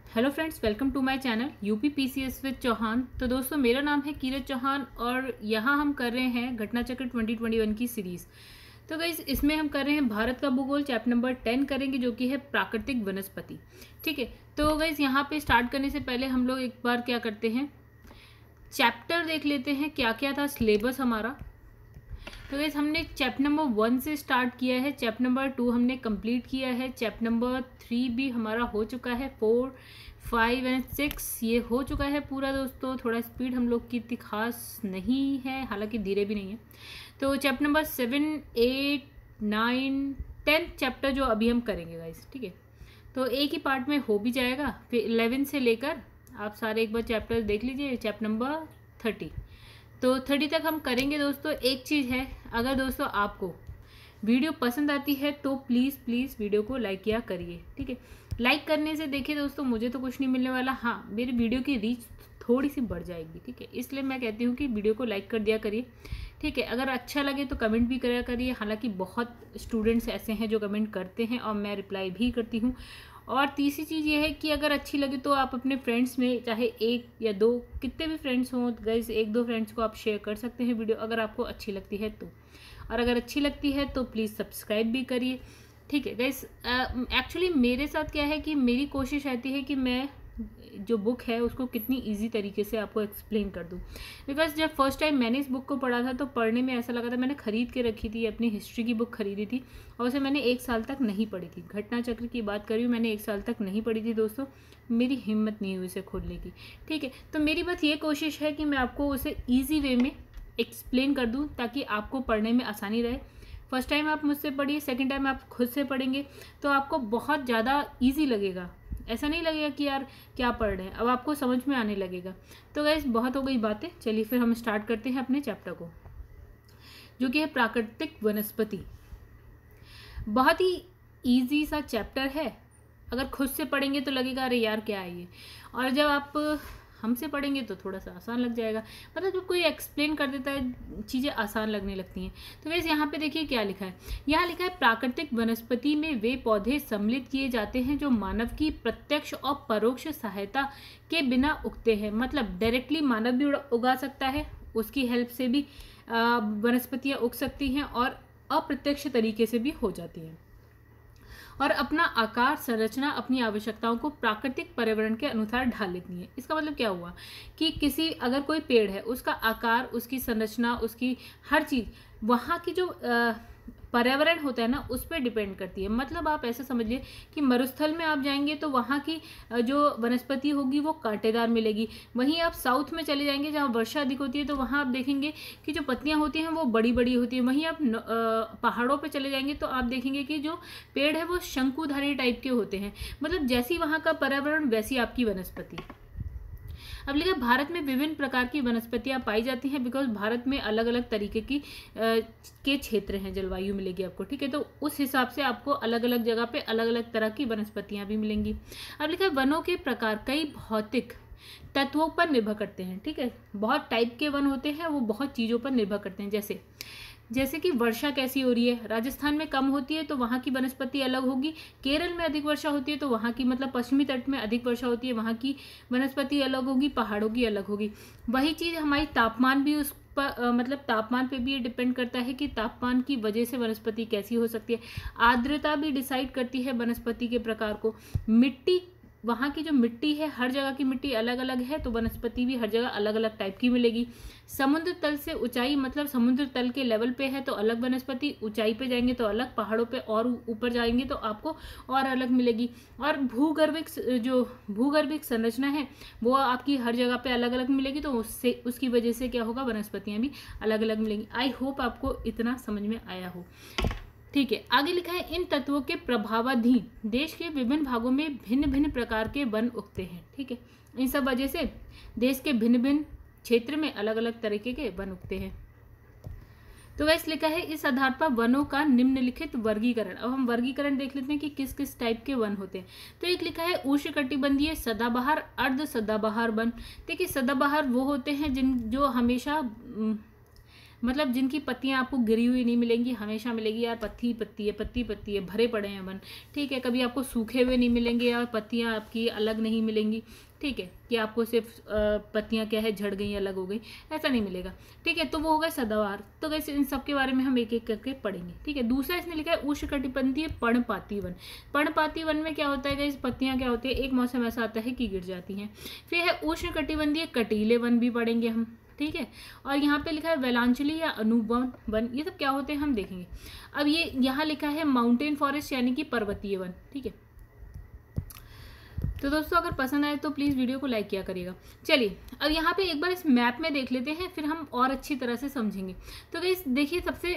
Hello friends, welcome to my channel UP PCS with Chauhan. तो दोस्तों, मेरा नाम है कीरत चौहान और यहाँ हम कर रहे हैं घटना चक्र 2021 की सीरीज़। तो गाइस, इसमें हम कर रहे हैं भारत का भूगोल चैप्टर नंबर 10 करेंगे, जो कि है प्राकृतिक वनस्पति। ठीक है, तो गाइस यहाँ पे स्टार्ट करने से पहले हम लोग एक बार क्या करते हैं, चैप्टर देख लेते हैं क्या क्या था सिलेबस हमारा। तो गाइस, हमने चैप्टर नंबर 1 से स्टार्ट किया है, चैप्टर नंबर 2 हमने कंप्लीट किया है, चैप्टर नंबर 3 भी हमारा हो चुका है, 4, 5 एंड 6 ये हो चुका है पूरा। दोस्तों, थोड़ा स्पीड हम लोग की इतनी खास नहीं है, हालांकि धीरे भी नहीं है। तो चैप्टर नंबर 7, 8, 9, 10 चैप्टर जो अभी हम करेंगे गाइस, ठीक है। तो एक ही पार्ट में हो भी जाएगा। फिर 11 से लेकर आप सारे एक बार चैप्टर देख लीजिए, चैप्टर नंबर 30। तो 30 तक हम करेंगे। दोस्तों, एक चीज़ है, अगर दोस्तों आपको वीडियो पसंद आती है तो प्लीज़ प्लीज़ वीडियो को लाइक किया करिए, ठीक है। लाइक करने से देखिए दोस्तों, मुझे तो कुछ नहीं मिलने वाला, हाँ मेरी वीडियो की रीच थोड़ी सी बढ़ जाएगी, ठीक है। इसलिए मैं कहती हूँ कि वीडियो को लाइक कर दिया करिए, ठीक है। अगर अच्छा लगे तो कमेंट भी करा करिए, हालांकि बहुत स्टूडेंट्स ऐसे हैं जो कमेंट करते हैं और मैं रिप्लाई भी करती हूँ। और तीसरी चीज़ ये है कि अगर अच्छी लगे तो आप अपने फ्रेंड्स में, चाहे एक या दो, कितने भी फ्रेंड्स हों गाइस, एक दो फ्रेंड्स को आप शेयर कर सकते हैं वीडियो, अगर आपको अच्छी लगती है तो। और अगर अच्छी लगती है तो प्लीज़ सब्सक्राइब भी करिए, ठीक है गाइस। एक्चुअली मेरे साथ क्या है कि मेरी कोशिश रहती है कि मैं जो बुक है उसको कितनी इजी तरीके से आपको एक्सप्लेन कर दूं। बिकॉज जब फर्स्ट टाइम मैंने इस बुक को पढ़ा था तो पढ़ने में ऐसा लगा था, मैंने खरीद के रखी थी, अपनी हिस्ट्री की बुक खरीदी थी और उसे मैंने 1 साल तक नहीं पढ़ी थी। घटना चक्र की बात कर रही हूँ, मैंने 1 साल तक नहीं पढ़ी थी दोस्तों, मेरी हिम्मत नहीं हुई उसे खोलने की, ठीक है। तो मेरी बस ये कोशिश है कि मैं आपको उसे ईजी वे में एक्सप्लेन कर दूँ ताकि आपको पढ़ने में आसानी रहे। फर्स्ट टाइम आप मुझसे पढ़िए, सेकेंड टाइम आप खुद से पढ़ेंगे तो आपको बहुत ज़्यादा ईजी लगेगा। ऐसा नहीं लगेगा कि यार क्या पढ़ रहे हैं, अब आपको समझ में आने लगेगा। तो गाइस, बहुत हो गई बातें, चलिए फिर हम स्टार्ट करते हैं अपने चैप्टर को, जो कि है प्राकृतिक वनस्पति। बहुत ही ईजी सा चैप्टर है, अगर खुद से पढ़ेंगे तो लगेगा अरे यार क्या है ये, और जब आप हमसे पढ़ेंगे तो थोड़ा सा आसान लग जाएगा। मतलब जब कोई एक्सप्लेन कर देता है चीज़ें आसान लगने लगती हैं। तो वैसे यहाँ पे देखिए क्या लिखा है, यहाँ लिखा है प्राकृतिक वनस्पति में वे पौधे सम्मिलित किए जाते हैं जो मानव की प्रत्यक्ष और परोक्ष सहायता के बिना उगते हैं। मतलब डायरेक्टली मानव भी उगा सकता है, उसकी हेल्प से भी वनस्पतियाँ उग सकती हैं, और अप्रत्यक्ष तरीके से भी हो जाती हैं, और अपना आकार संरचना अपनी आवश्यकताओं को प्राकृतिक पर्यावरण के अनुसार ढाल लेती है। इसका मतलब क्या हुआ कि किसी, अगर कोई पेड़ है, उसका आकार, उसकी संरचना, उसकी हर चीज़ वहाँ की जो पर्यावरण होता है ना, उस पर डिपेंड करती है। मतलब आप ऐसा समझिए कि मरुस्थल में आप जाएंगे तो वहाँ की जो वनस्पति होगी वो कांटेदार मिलेगी। वहीं आप साउथ में चले जाएंगे जहाँ वर्षा अधिक होती है तो वहाँ आप देखेंगे कि जो पत्तियाँ होती हैं वो बड़ी बड़ी होती हैं। वहीं आप पहाड़ों पे चले जाएंगे तो आप देखेंगे कि जो पेड़ है वो शंकुधारी टाइप के होते हैं। मतलब जैसी वहाँ का पर्यावरण वैसी आपकी वनस्पति। अब लिखा, भारत में विभिन्न प्रकार की वनस्पतियां पाई जाती हैं, बिकॉज भारत में अलग अलग तरीके की के क्षेत्र हैं, जलवायु मिलेगी आपको, ठीक है। तो उस हिसाब से आपको अलग अलग जगह पे अलग अलग तरह की वनस्पतियां भी मिलेंगी। अब लिखा, वनों के प्रकार कई भौतिक तत्वों पर निर्भर करते हैं, ठीक है। बहुत टाइप के वन होते हैं, वो बहुत चीज़ों पर निर्भर करते हैं। जैसे कि वर्षा कैसी हो रही है, राजस्थान में कम होती है तो वहाँ की वनस्पति अलग होगी, केरल में अधिक वर्षा होती है तो वहाँ की, मतलब पश्चिमी तट में अधिक वर्षा होती है, वहाँ की वनस्पति अलग होगी, पहाड़ों की अलग होगी। वही चीज़ हमारी तापमान भी उस पर मतलब तापमान पे भी ये डिपेंड करता है कि तापमान की वजह से वनस्पति कैसी हो सकती है। आर्द्रता भी डिसाइड करती है वनस्पति के प्रकार को। मिट्टी, वहाँ की जो मिट्टी है, हर जगह की मिट्टी अलग अलग है तो वनस्पति भी हर जगह अलग अलग टाइप की मिलेगी। समुद्र तल से ऊंचाई, मतलब समुद्र तल के लेवल पे है तो अलग वनस्पति, ऊंचाई पे जाएंगे तो अलग, पहाड़ों पे और ऊपर जाएंगे तो आपको और अलग मिलेगी। और भूगर्भिक संरचना है वो आपकी हर जगह पे अलग अलग मिलेगी, तो उससे उसकी वजह से क्या होगा, वनस्पतियाँ भी अलग अलग मिलेंगी। आई होप आपको इतना समझ में आया हो, ठीक है। आगे लिखा है, इन तत्वों के प्रभावाधीन देश के विभिन्न भागों में भिन्न भिन्न प्रकार के वन उगते हैं, ठीक है। इन सब वजह से देश के भिन्न भिन्न क्षेत्र में अलग अलग तरीके के वन उगते हैं। तो वैसे लिखा है, इस आधार पर वनों का निम्नलिखित वर्गीकरण। अब हम वर्गीकरण देख लेते हैं कि किस किस टाइप के वन होते हैं। तो एक लिखा है, उष्णकटिबंधीय सदाबहार, अर्ध सदाबहार वन। देखिए, सदाबहार वो होते हैं जो हमेशा मतलब जिनकी पत्तियां आपको गिरी हुई नहीं मिलेंगी, हमेशा मिलेगी यार पत्ती पत्ती है, पत्ती पत्ती है, भरे पड़े हैं वन, ठीक है। कभी आपको सूखे हुए नहीं मिलेंगे और पत्तियां आपकी अलग नहीं मिलेंगी, ठीक है, कि आपको सिर्फ पत्तियां क्या है झड़ गई, अलग हो गई, ऐसा नहीं मिलेगा, ठीक है। तो वो हो गए सदाबहार। तो वैसे इन सब के बारे में हम एक एक करके पढ़ेंगे, ठीक है। दूसरा इसने लिखा है उष्णकटिबंधीय पर्णपाती वन। पर्णपाती वन में क्या होता है गाइस, पत्तियां क्या होती है, एक मौसम ऐसा आता है कि गिर जाती हैं। फिर है उष्णकटिबंधीय कटीले वन भी पढ़ेंगे हम, ठीक है। और यहाँ पे लिखा है वेलांचली या अनुवन वन, ये सब क्या होते हैं हम देखेंगे। अब ये यहाँ लिखा है माउंटेन फॉरेस्ट यानी कि पर्वतीय वन, ठीक है। तो दोस्तों अगर पसंद आए तो प्लीज़ वीडियो को लाइक किया करिएगा। चलिए अब यहाँ पे एक बार इस मैप में देख लेते हैं, फिर हम और अच्छी तरह से समझेंगे। तो गाइस देखिए, सबसे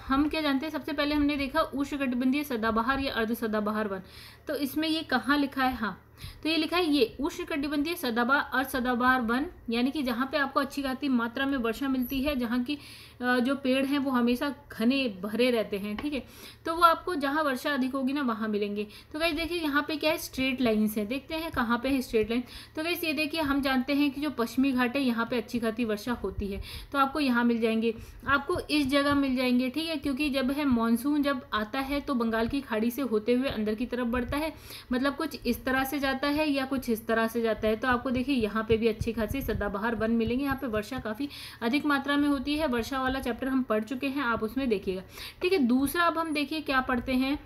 हम क्या जानते हैं, सबसे पहले हमने देखा उष्णकटिबंधीय सदाबहार या अर्ध सदाबहार वन। तो इसमें ये कहाँ लिखा है, हाँ तो ये लिखा है ये उष्णकटिबंधीय सदाबहार अर्ध सदाबहार वन, यानी कि जहाँ पे आपको अच्छी खासी मात्रा में वर्षा मिलती है, जहाँ की जो पेड़ हैं वो हमेशा घने भरे रहते हैं, ठीक है। तो वो आपको जहाँ वर्षा अधिक होगी ना वहाँ मिलेंगे। तो गाइस देखिए यहाँ पे क्या है, स्ट्रेट लाइन्स है, देखते हैं कहाँ पे है स्ट्रेट लाइन। तो गाइस ये देखिए, हम जानते हैं कि जो पश्चिमी घाट है यहाँ पे अच्छी खासी वर्षा होती है, तो आपको यहाँ मिल जाएंगे, आपको इस जगह मिल जाएंगे, ठीक है। क्योंकि जब है मानसून जब आता है तो बंगाल की खाड़ी से होते हुए अंदर की तरफ बढ़ता है, मतलब कुछ इस तरह से जाता है या कुछ इस तरह से जाता है। तो आपको देखिए यहाँ पे भी अच्छी खासी सदाबहार वन मिलेंगे, यहाँ पे वर्षा काफी अधिक मात्रा में होती है। वर्षा वाला चैप्टर हम पढ़ चुके हैं, आप उसमें देखिएगा, ठीक है। दूसरा अब हम देखिए क्या पढ़ते हैं,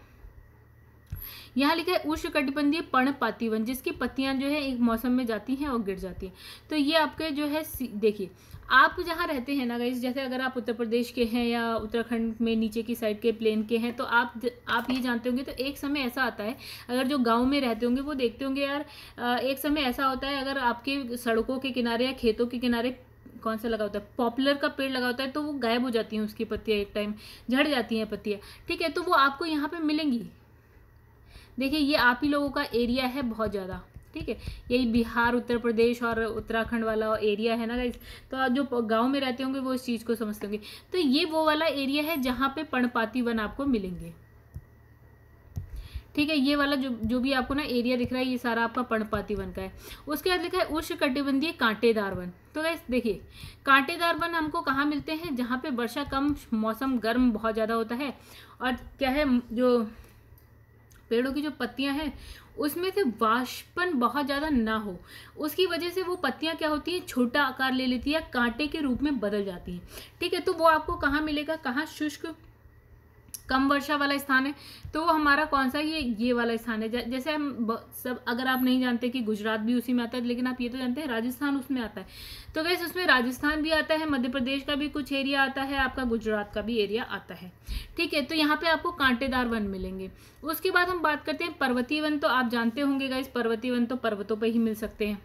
यहाँ लिखा है उष्णकटिबंधीय पर्णपाती वन, जिसकी पत्तियां जो है एक मौसम में जाती हैं और गिर जाती हैं। तो ये आपके जो है देखिए, आप जहाँ रहते हैं ना गाइस, जैसे अगर आप उत्तर प्रदेश के हैं या उत्तराखंड में नीचे की साइड के प्लेन के हैं, तो आप ये जानते होंगे, तो एक समय ऐसा आता है, अगर जो गांव में रहते होंगे वो देखते होंगे यार, एक समय ऐसा होता है अगर आपके सड़कों के किनारे या खेतों के किनारे कौन सा लगा होता है, पॉपुलर का पेड़ लगा होता है, तो वो गायब हो जाती हैं उसकी पत्तियां, एक टाइम झड़ जाती हैं पत्तियां, ठीक है। तो वो आपको यहाँ पे मिलेंगी। देखिए ये आप ही लोगों का एरिया है बहुत ज़्यादा, ठीक है। यही बिहार, उत्तर प्रदेश और उत्तराखंड वाला एरिया है ना गाइस। तो आप जो गांव में रहते होंगे वो इस चीज़ को समझते होंगे। तो ये वो वाला एरिया है जहाँ पे पर्णपाती वन आपको मिलेंगे, ठीक है। ये वाला जो भी आपको ना एरिया दिख रहा है, ये सारा आपका पर्णपाती वन का है। उसके बाद लिखा है उष्णकटिबंधीय कांटेदार वन। तो गाइस देखिए, कांटेदार वन हमको कहाँ मिलते हैं, जहाँ पे वर्षा कम, मौसम गर्म बहुत ज़्यादा होता है, और क्या है, जो पेड़ों की जो पत्तियां हैं उसमें से वाष्पन बहुत ज़्यादा ना हो, उसकी वजह से वो पत्तियां क्या होती हैं, छोटा आकार ले लेती है, कांटे के रूप में बदल जाती हैं, ठीक है। तो वो आपको कहाँ मिलेगा, कहाँ शुष्क कम वर्षा वाला स्थान है, तो वो हमारा कौन सा, ये वाला स्थान है। जैसे हम सब, अगर आप नहीं जानते कि गुजरात भी उसी में आता है, लेकिन आप ये तो जानते हैं राजस्थान उसमें आता है। तो वैसे उसमें राजस्थान भी आता है, मध्य प्रदेश का भी कुछ एरिया आता है, आपका गुजरात का भी एरिया आता है, ठीक है। तो यहाँ पे आपको कांटेदार वन मिलेंगे। उसके बाद हम बात करते हैं पर्वतीय वन। तो आप जानते होंगे गाइस, पर्वतीय वन तो पर्वतों पर ही मिल सकते हैं।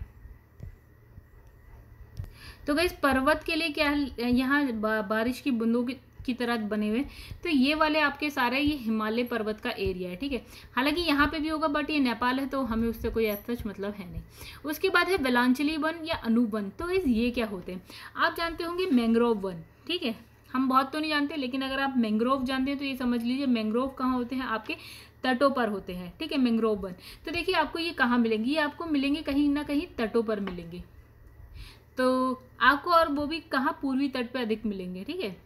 तो गाइस पर्वत के लिए क्या है, यहाँ बारिश की बूंदों की तरह बने हुए, तो ये वाले आपके सारे ये हिमालय पर्वत का एरिया है, ठीक है। हालांकि यहाँ पे भी होगा, बट ये नेपाल है तो हमें उससे कोई सच मतलब है नहीं। उसके बाद है वेलांचली वन या अनुवन। तो ये क्या होते हैं, आप जानते होंगे मैंग्रोव वन, ठीक है। हम बहुत तो नहीं जानते, लेकिन अगर आप मैंग्रोव जानते हैं तो ये समझ लीजिए मैंग्रोव कहाँ होते हैं, आपके तटों पर होते हैं, ठीक है, मैंग्रोव वन। तो देखिए आपको ये कहाँ मिलेंगे, ये आपको मिलेंगे कहीं ना कहीं तटों पर मिलेंगे। तो आपको, और वो भी कहाँ, पूर्वी तट पे अधिक मिलेंगे, ठीक है,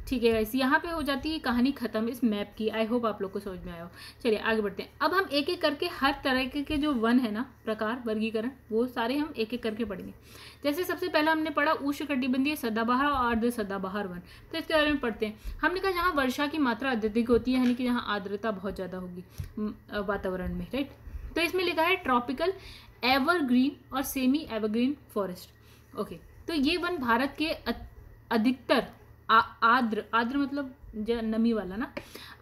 ठीक है गाइस। यहाँ पे हो जाती है कहानी खत्म इस मैप की। आई होप आप लोग को समझ में आया हो। चलिए आगे बढ़ते हैं। अब हम एक एक करके हर तरह के जो वन है ना, प्रकार, वर्गीकरण, वो सारे हम एक एक करके पढ़ेंगे। जैसे सबसे पहला हमने पढ़ा उष्णकटिबंधीय सदाबहार और अर्ध सदाबहार वन। तो इसके बारे में पढ़ते हैं। हमने कहा जहाँ वर्षा की मात्रा अत्यधिक होती है, यानी कि जहाँ आर्द्रता बहुत ज़्यादा होगी वातावरण में, राइट। तो इसमें लिखा है ट्रॉपिकल, एवरग्रीन और सेमी एवरग्रीन फॉरेस्ट। ओके, तो ये वन भारत के अधिकतर आर्द्र मतलब नमी वाला ना,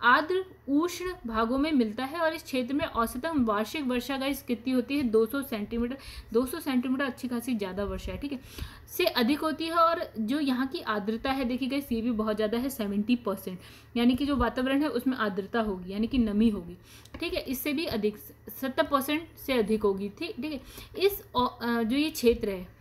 आर्द्र उष्ण भागों में मिलता है। और इस क्षेत्र में औसतन वार्षिक वर्षा गाइस कितनी होती है, 200 सेंटीमीटर। 200 सेंटीमीटर अच्छी खासी ज़्यादा वर्षा है, ठीक है, से अधिक होती है। और जो यहाँ की आर्द्रता है देखिए गाइस, ये भी बहुत ज़्यादा है, 70%, यानी कि जो वातावरण है उसमें आर्द्रता होगी, यानी कि नमी होगी, ठीक है। इससे भी अधिक 70% से अधिक होगी, ठीक है। इस जो ये क्षेत्र है,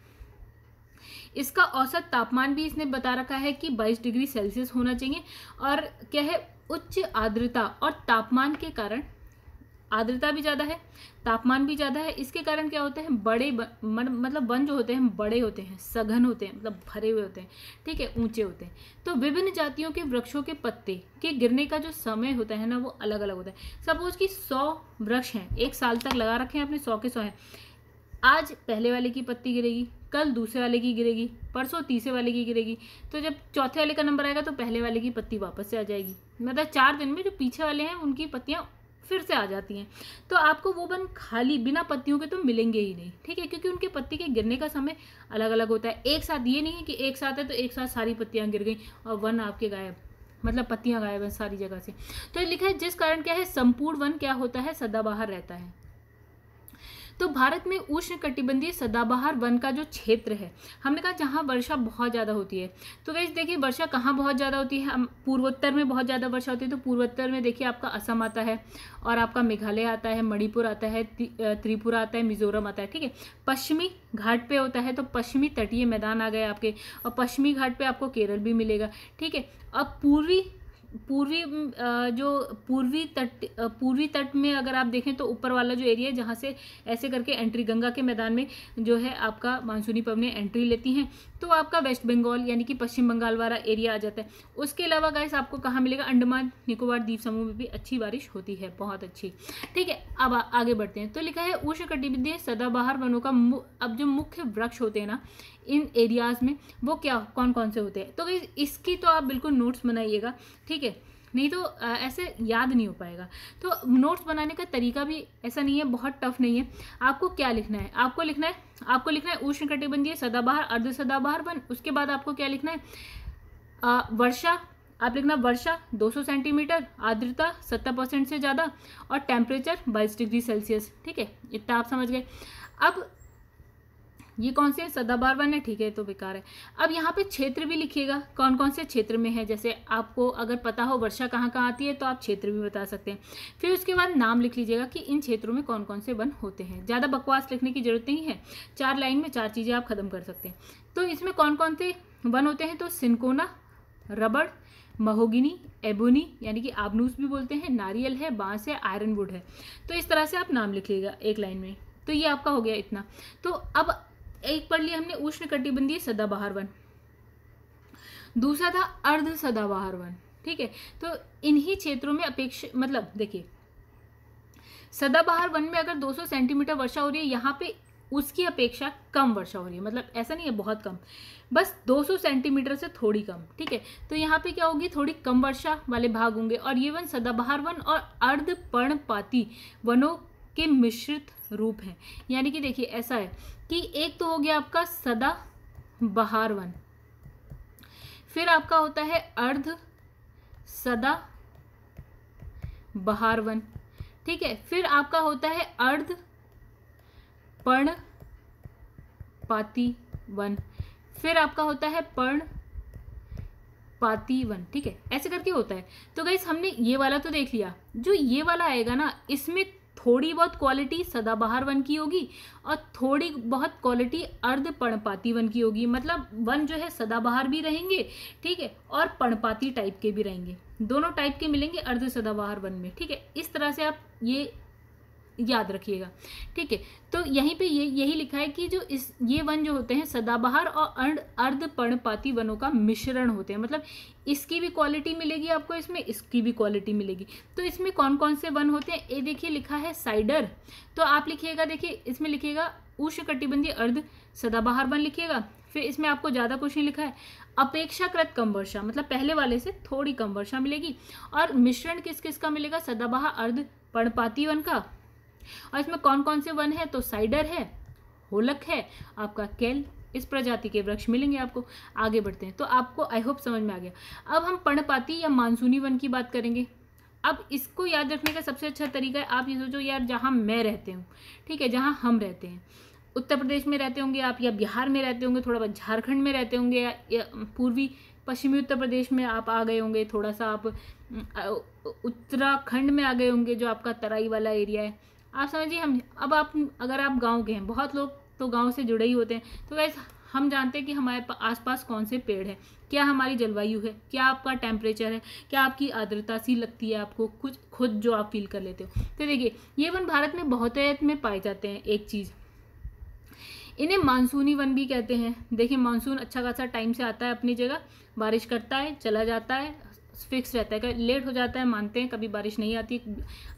इसका औसत तापमान भी इसने बता रखा है कि 22 डिग्री सेल्सियस होना चाहिए। और क्या है, उच्च आर्द्रता और तापमान के कारण आर्द्रता भी ज़्यादा है, तापमान भी ज़्यादा है। इसके कारण क्या होता है, मतलब वन जो होते हैं बड़े होते हैं, सघन होते हैं, मतलब भरे हुए होते हैं, ठीक है, ऊंचे होते हैं। तो विभिन्न जातियों के वृक्षों के पत्ते के गिरने का जो समय होता है ना वो अलग अलग होता है। सपोज कि 100 वृक्ष हैं, एक साल तक लगा रखे हैं आपने, 100 के 100 हैं। आज पहले वाले की पत्ती गिरेगी, कल दूसरे वाले की गिरेगी, परसों तीसरे वाले की गिरेगी, तो जब चौथे वाले का नंबर आएगा तो पहले वाले की पत्ती वापस से आ जाएगी। मतलब 4 दिन में जो पीछे वाले हैं उनकी पत्तियां फिर से आ जाती हैं। तो आपको वो वन खाली बिना पत्तियों के तो मिलेंगे ही नहीं, ठीक है, क्योंकि उनके पत्ती के गिरने का समय अलग अलग होता है। एक साथ ये नहीं है कि एक साथ है तो एक साथ सारी पत्तियां गिर गई और वन आपके गायब, मतलब पत्तियां गायब हैं सारी जगह से। तो लिखा है जिस कारण क्या है, संपूर्ण वन क्या होता है, सदाबहार रहता है। तो भारत में उष्ण कटिबंधीय सदाबहार वन का जो क्षेत्र है, हमने कहा जहाँ वर्षा बहुत ज़्यादा होती है। तो गाइस देखिए वर्षा कहाँ बहुत ज़्यादा होती है, हम पूर्वोत्तर में बहुत ज़्यादा वर्षा होती है। तो पूर्वोत्तर में देखिए आपका असम आता है और आपका मेघालय आता है, मणिपुर आता है, त्रिपुरा आता है, मिजोरम आता है, ठीक है। पश्चिमी घाट पे होता है तो पश्चिमी तटीय मैदान आ गए आपके, और पश्चिमी घाट पे आपको केरल भी मिलेगा, ठीक है। अब पूर्वी तट में अगर आप देखें तो ऊपर वाला जो एरिया है जहाँ से ऐसे करके एंट्री गंगा के मैदान में जो है आपका मानसूनी पवनें एंट्री लेती हैं, तो आपका वेस्ट बंगाल यानी कि पश्चिम बंगाल वाला एरिया आ जाता है। उसके अलावा गाइस आपको कहाँ मिलेगा, अंडमान निकोबार द्वीप समूह में भी अच्छी बारिश होती है, बहुत अच्छी, ठीक है। अब आगे बढ़ते हैं। तो लिखा है उष्णकटिबंधीय सदाबहार वनों का अब जो मुख्य वृक्ष होते हैं ना इन एरियाज में वो क्या कौन कौन से होते हैं। तो इसकी तो आप बिल्कुल नोट्स बनाइएगा, ठीक है, नहीं तो ऐसे याद नहीं हो पाएगा। तो नोट्स बनाने का तरीका भी ऐसा नहीं है, बहुत टफ नहीं है। आपको क्या लिखना है, आपको लिखना है उष्णकटिबंधीय सदाबहार अर्ध सदाबहार वन। उसके बाद आपको क्या लिखना है, वर्षा, आप लिखना वर्षा 200 सेंटीमीटर, आर्द्रता 70% से ज़्यादा, और टेम्परेचर 22 डिग्री सेल्सियस, ठीक है, इतना आप समझ गए। अब ये कौन से सदाबहार वन है, ठीक है, तो बेकार है। अब यहाँ पे क्षेत्र भी लिखिएगा कौन कौन से क्षेत्र में है, जैसे आपको अगर पता हो वर्षा कहाँ कहाँ आती है तो आप क्षेत्र भी बता सकते हैं। फिर उसके बाद नाम लिख लीजिएगा कि इन क्षेत्रों में कौन कौन से वन होते हैं। ज़्यादा बकवास लिखने की जरूरत नहीं है, 4 लाइन में 4 चीज़ें आप खत्म कर सकते हैं। तो इसमें कौन कौन से वन होते हैं, तो सिनकोना, रबड़, महोगिनी, एबोनी यानी कि आबनूस भी बोलते हैं, नारियल है, बांस है, आयरनवुड है। तो इस तरह से आप नाम लिख लीजिएगा एक लाइन में। तो ये आपका हो गया इतना। तो अब एक पढ़ लिया हमने उष्णकटिबंधीय सदाबहार वन, दूसरा था अर्ध सदाबहार वन, ठीक है। तो इन्हीं क्षेत्रों में मतलब देखिए सदाबहार वन में अगर 200 सेंटीमीटर वर्षा हो रही है, यहाँ पे उसकी अपेक्षा कम वर्षा हो रही है, मतलब ऐसा नहीं है बहुत कम, बस 200 सेंटीमीटर से थोड़ी कम, ठीक है। तो यहाँ पे क्या होगी, थोड़ी कम वर्षा वाले भाग होंगे। और ये वन सदाबहार वन और अर्ध पर्णपाती वनों के मिश्रित रूप हैं। यानी कि देखिए ऐसा है कि एक तो हो गया आपका सदाबहार वन, फिर आपका होता है अर्ध सदाबहार वन, ठीक है, फिर आपका होता है अर्ध पर्णपाती वन, फिर आपका होता है पर्णपाती वन, ठीक है, ऐसे करके होता है। तो गाइस हमने ये वाला तो देख लिया, जो ये वाला आएगा ना इसमें थोड़ी बहुत क्वालिटी सदाबहार वन की होगी और थोड़ी बहुत क्वालिटी अर्ध पर्णपाती वन की होगी। मतलब वन जो है सदाबहार भी रहेंगे, ठीक है, और पर्णपाती टाइप के भी रहेंगे, दोनों टाइप के मिलेंगे अर्ध सदाबहार वन में, ठीक है। इस तरह से आप ये याद रखिएगा, ठीक है। तो यहीं पे यही लिखा है कि जो ये वन जो होते हैं सदाबहार और अर्ध पर्णपाती वनों का मिश्रण होते हैं। मतलब इसकी भी क्वालिटी मिलेगी आपको, इसमें इसकी भी क्वालिटी मिलेगी। तो इसमें कौन कौन से वन होते हैं, ये देखिए लिखा है साइडर, तो आप लिखिएगा, देखिए इसमें लिखिएगा उष्णकटिबंधीय अर्ध सदाबहार वन लिखिएगा। फिर इसमें आपको ज़्यादा कुछ नहीं लिखा है, अपेक्षाकृत कम वर्षा, मतलब पहले वाले से थोड़ी कम वर्षा मिलेगी। और मिश्रण किस किस का मिलेगा, सदाबहार अर्ध पर्णपाती वन का। और इसमें कौन कौन से वन है, तो साइडर है, होलक है, आपका केल, इस प्रजाति के वृक्ष मिलेंगे आपको। आगे बढ़ते हैं। तो आपको आई होप समझ में आ गया। अब हम पर्णपाती या मानसूनी वन की बात करेंगे। अब इसको याद रखने का सबसे अच्छा तरीका है, आप ये सोचो यार जहाँ मैं रहते हूँ, ठीक है, जहाँ हम रहते हैं, उत्तर प्रदेश में रहते होंगे आप, या बिहार में रहते होंगे, थोड़ा बहुत झारखंड में रहते होंगे, या पूर्वी पश्चिमी उत्तर प्रदेश में आप आ गए होंगे, थोड़ा सा आप उत्तराखंड में आ गए होंगे, जो आपका तराई वाला एरिया है। आप समझिए हम अब आप अगर आप गांव के हैं, बहुत लोग तो गांव से जुड़े ही होते हैं, तो गाइस हम जानते हैं कि हमारे आसपास कौन से पेड़ हैं, क्या हमारी जलवायु है, क्या आपका टेम्परेचर है, क्या आपकी आर्द्रता सी लगती है आपको, कुछ खुद जो आप फील कर लेते हो। तो देखिए ये वन भारत में बहुतायत में पाए जाते हैं। एक चीज़, इन्हें मानसूनी वन भी कहते हैं। देखिए मानसून अच्छा खासा टाइम से आता है अपनी जगह, बारिश करता है, चला जाता है, फिक्स रहता है। लेट हो जाता है मानते हैं, कभी बारिश नहीं आती।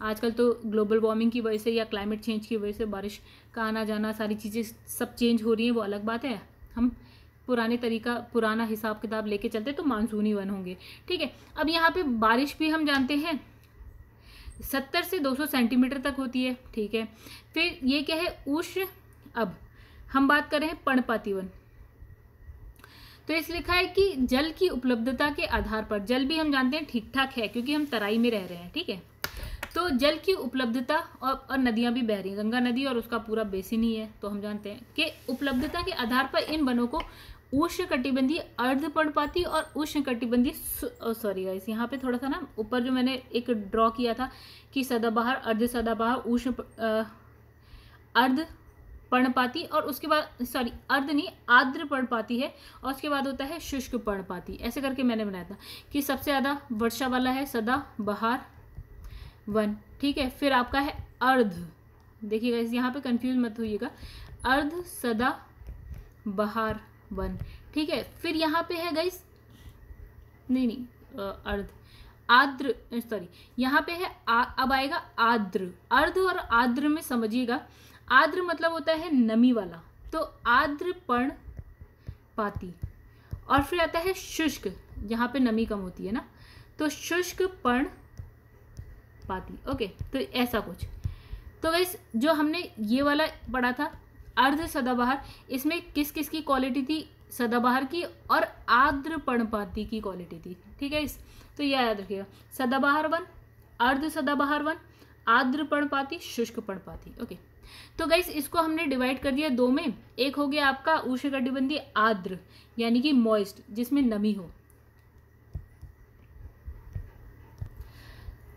आजकल तो ग्लोबल वार्मिंग की वजह से या क्लाइमेट चेंज की वजह से बारिश का आना जाना, सारी चीज़ें सब चेंज हो रही हैं, वो अलग बात है। हम पुराना हिसाब किताब लेके चलते तो मानसूनी वन होंगे, ठीक है। अब यहाँ पे बारिश भी हम जानते हैं 70 से 200 सेंटीमीटर तक होती है, ठीक है। फिर ये क्या है, उष्ण। अब हम बात कर रहे हैं पर्णपाती वन। तो इस लिखा है कि जल की उपलब्धता के आधार पर, जल भी हम जानते हैं ठीक ठाक है क्योंकि हम तराई में रह रहे हैं, ठीक है। तो जल की उपलब्धता और नदियां भी बह रही हैं, गंगा नदी और उसका पूरा बेसिन ही है, तो हम जानते हैं कि उपलब्धता के आधार पर इन वनों को उष्णकटिबंधीय अर्धपर्णपाती और उष्णकटिबंधीय सॉरी गाइस, यहाँ पे थोड़ा सा ना ऊपर जो मैंने एक ड्रॉ किया था कि सदाबहार, अर्ध सदाबहार, उष्ण अर्ध पर्णपाती और उसके बाद सॉरी अर्ध नहीं आर्द्र पर्णपाती है और उसके बाद होता है शुष्क पर्णपाती। ऐसे करके मैंने बनाया था कि सबसे ज़्यादा वर्षा वाला है सदाबहार वन, ठीक है। फिर आपका है अर्ध, देखिएगा यहाँ पे कंफ्यूज मत होइएगा, अर्ध सदाबहार वन, ठीक है। फिर यहाँ पे है गाइस अर्ध आर्द्र, सॉरी यहाँ पे है अब आएगा आर्द्र। अर्ध और आर्द्र में समझिएगा, आर्द्र मतलब होता है नमी वाला, तो आर्द्र पर्णपाती। और फिर आता है शुष्क, जहाँ पे नमी कम होती है ना, तो शुष्क पर्णपाती, ओके। तो ऐसा कुछ। तो गाइस जो हमने ये वाला पढ़ा था अर्ध सदाबहार, इसमें किस किस की क्वालिटी थी, सदाबहार की और आर्द्र पर्णपाती की क्वालिटी थी, ठीक है। तो यह याद रखिएगा, सदाबहार वन, अर्ध सदाबहार वन, आर्द्र पर्णपाती, शुष्क पर्णपाती, ओके। तो गाइस इसको हमने डिवाइड कर दिया दो में। एक हो गया आपका उष्णकटिबंधीय आर्द्र यानी कि मॉइस्ट, जिसमें नमी हो,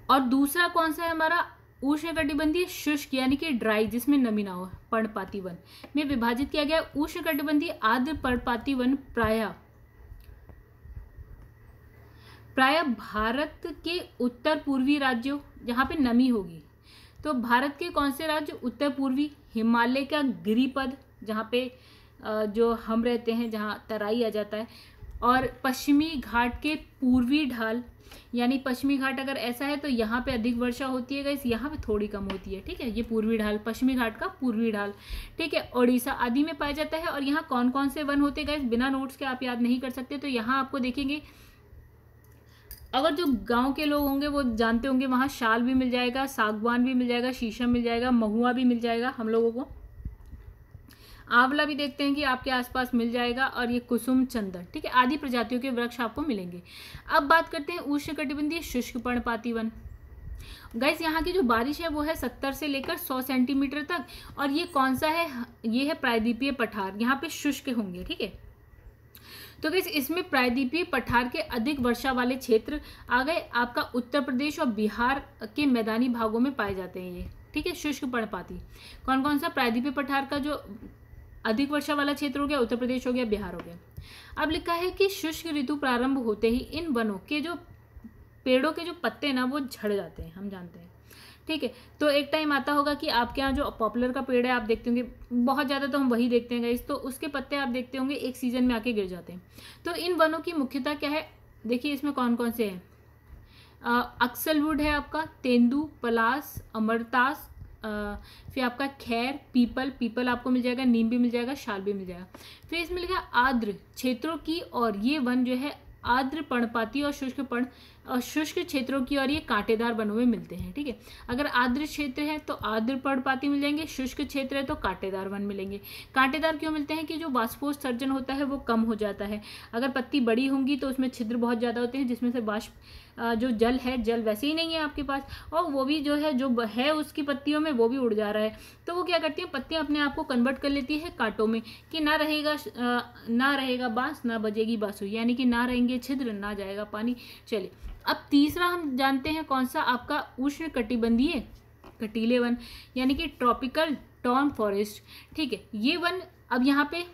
और दूसरा कौन सा है हमारा उष्णकटिबंधीय शुष्क यानी कि ड्राई, जिसमें नमी ना हो, पर्णपाती वन में विभाजित किया गया। उष्णकटिबंधीय आर्द्र पर्णपाती वन प्राय भारत के उत्तर पूर्वी राज्यों जहाँ पे नमी होगी, तो भारत के कौन से राज्य, उत्तर पूर्वी, हिमालय का गिरिपद जहाँ पे जो हम रहते हैं, जहाँ तराई आ जाता है, और पश्चिमी घाट के पूर्वी ढाल, यानी पश्चिमी घाट अगर ऐसा है तो यहाँ पे अधिक वर्षा होती है गाइस, यहाँ पे थोड़ी कम होती है, ठीक है। ये पूर्वी ढाल, पश्चिमी घाट का पूर्वी ढाल, ठीक है, उड़ीसा आदि में पाया जाता है। और यहाँ कौन कौन से वन होते हैं गाइस, बिना नोट्स के आप याद नहीं कर सकते। तो यहाँ आपको देखेंगे, अगर जो गांव के लोग होंगे वो जानते होंगे, वहाँ शाल भी मिल जाएगा, सागवान भी मिल जाएगा, शीशम मिल जाएगा, महुआ भी मिल जाएगा हम लोगों को, आंवला भी देखते हैं कि आपके आसपास मिल जाएगा, और ये कुसुम, चंदन, ठीक है, आदि प्रजातियों के वृक्ष आपको मिलेंगे। अब बात करते हैं उष्णकटिबंधीय शुष्क पर्णपाती वन। गाइस यहाँ की जो बारिश है वो है 70 से लेकर 100 सेंटीमीटर तक, और ये कौन सा है, ये है प्रायद्वीपीय पठार, यहाँ पे शुष्क होंगे, ठीक है। तो गाइस इसमें प्रायद्वीपीय पठार के अधिक वर्षा वाले क्षेत्र आ गए, आपका उत्तर प्रदेश और बिहार के मैदानी भागों में पाए जाते हैं ये, ठीक है, शुष्क पर्णपाती। कौन कौन सा, प्रायद्वीपीय पठार का जो अधिक वर्षा वाला क्षेत्र हो गया, उत्तर प्रदेश हो गया, बिहार हो गया। अब लिखा है कि शुष्क ऋतु प्रारंभ होते ही इन वनों के जो पेड़ों के जो पत्ते ना वो झड़ जाते हैं, हम जानते हैं, ठीक है। तो एक टाइम आता होगा कि आपके यहाँ जो पॉपुलर का पेड़ है आप देखते होंगे, बहुत ज़्यादा तो हम वही देखते हैं गाइस, तो उसके पत्ते आप देखते होंगे एक सीजन में आके गिर जाते हैं। तो इन वनों की मुख्यता क्या है, देखिए इसमें कौन कौन से हैं, अक्सलवुड है आपका, तेंदू, पलास, अमरतास, फिर आपका खैर, पीपल आपको मिल जाएगा, नीम भी मिल जाएगा, शाल भी मिल जाएगा। फिर इसमें लिखा आर्द्र क्षेत्रों की, और ये वन जो है आर्द्र पर्णपाती और शुष्क क्षेत्रों की, और ये कांटेदार वनों में मिलते हैं, ठीक है। अगर आर्द्र क्षेत्र है तो आर्द्र पर्णपाती मिल जाएंगे, शुष्क क्षेत्र है तो कांटेदार वन मिलेंगे। कांटेदार क्यों मिलते हैं कि जो वाष्पोत्सर्जन होता है वो कम हो जाता है। अगर पत्ती बड़ी होंगी तो उसमें छिद्र बहुत ज़्यादा होते हैं, जिसमें से जो जल है, जल वैसे ही नहीं है आपके पास, और वो भी जो है उसकी पत्तियों में वो भी उड़ जा रहा है, तो वो क्या करती है, पत्तियां अपने आप को कन्वर्ट कर लेती है कांटों में, कि ना रहेगा बांस, ना बजेगी बांसुरी, यानी कि ना रहेंगे छिद्र, ना जाएगा पानी। चलिए अब तीसरा हम जानते हैं कौन सा, आपका उष्ण कटिबंधीय कटीले वन, यानी कि ट्रॉपिकल टॉन फॉरेस्ट, ठीक है। ये वन अब यहाँ पे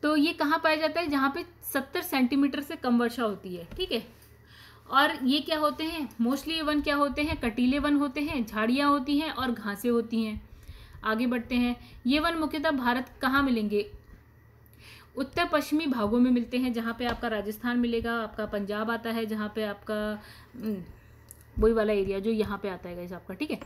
तो ये कहाँ पाया जाता है, जहाँ पे 70 सेंटीमीटर से कम वर्षा होती है, ठीक है। और ये क्या होते हैं, मोस्टली ये वन क्या होते हैं, कटीले वन होते हैं, झाड़ियाँ होती हैं और घासें होती हैं। आगे बढ़ते हैं। ये वन मुख्यतः भारत कहाँ मिलेंगे, उत्तर पश्चिमी भागों में मिलते हैं, जहाँ पे आपका राजस्थान मिलेगा, आपका पंजाब आता है, जहाँ पे आपका वही वाला एरिया जो यहाँ पे आता है गाइस आपका, ठीक है।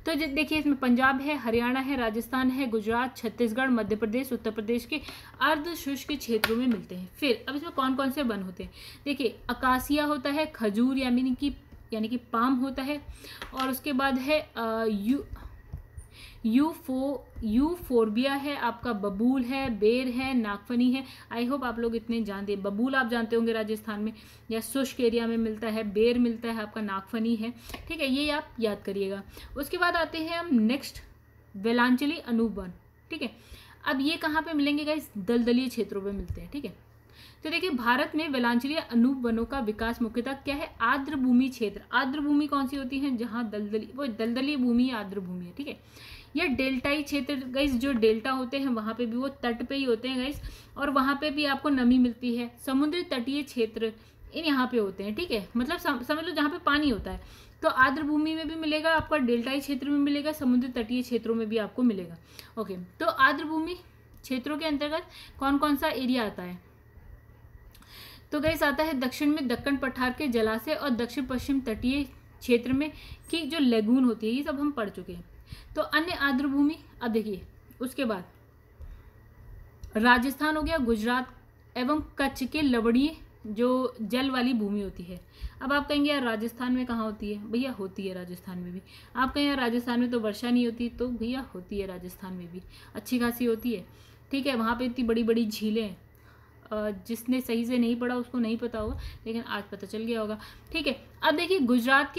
तो देखिए इसमें पंजाब है, हरियाणा है, राजस्थान है, गुजरात, छत्तीसगढ़, मध्य प्रदेश, उत्तर प्रदेश के अर्ध शुष्क क्षेत्रों में मिलते हैं। फिर अब इसमें कौन कौन से वन होते हैं, देखिए अकासिया होता है, खजूर यानी कि पाम होता है, और उसके बाद है यूफोर्बिया है, आपका बबूल है, बेर है, नागफनी है। आई होप आप लोग इतने जानते हैं, बबूल आप जानते होंगे राजस्थान में या शुष्क एरिया में मिलता है, बेर मिलता है, आपका नागफनी है, ठीक है, ये आप याद करिएगा। उसके बाद आते हैं हम नेक्स्ट वेलांचली अनूप वन, ठीक है। अब ये कहाँ पे मिलेंगे गाइस, दलदलीय क्षेत्रों पे मिलते हैं, ठीक है। तो देखिए भारत में वेलांचली अनूप वनों का विकास मुख्यतः क्या है, आर्द्र भूमि क्षेत्र। आर्द्र भूमि कौन सी होती है, जहाँ दलदली भूमि आर्द्र भूमि है, ठीक है। या डेल्टाई क्षेत्र गाइस, जो डेल्टा होते हैं वहाँ पे भी वो तट पे ही होते हैं गाइस, और वहाँ पे भी आपको नमी मिलती है। समुद्री तटीय क्षेत्र इन यहाँ पे होते हैं, ठीक है, मतलब समझ लो जहाँ पे पानी होता है। तो आर्द्र भूमि में भी मिलेगा आपका, डेल्टाई क्षेत्र में मिलेगा, समुद्री तटीय क्षेत्रों में भी आपको मिलेगा। ओके, तो आर्द्र भूमि क्षेत्रों के अंतर्गत कौन कौन सा एरिया आता है, तो गाइस आता है दक्षिण में दक्कन पठार के जलाशय और दक्षिण पश्चिम तटीय क्षेत्र में की जो लेगून होती है, ये सब हम पढ़ चुके हैं। तो अन्य आर्द्र भूमि, अब देखिए उसके बाद राजस्थान हो गया, गुजरात एवं कच्छ के लवड़ीय जो जल वाली भूमि होती है। अब आप कहेंगे यार राजस्थान में कहाँ होती है, भैया होती है राजस्थान में भी। आप कहें यार राजस्थान में तो वर्षा नहीं होती, तो भैया होती है राजस्थान में भी, अच्छी खासी होती है, ठीक है। वहाँ पे इतनी बड़ी बड़ी झीलें, जिसने सही से नहीं पढ़ा उसको नहीं पता होगा, लेकिन आज पता चल गया होगा, ठीक है। अब देखिए गुजरात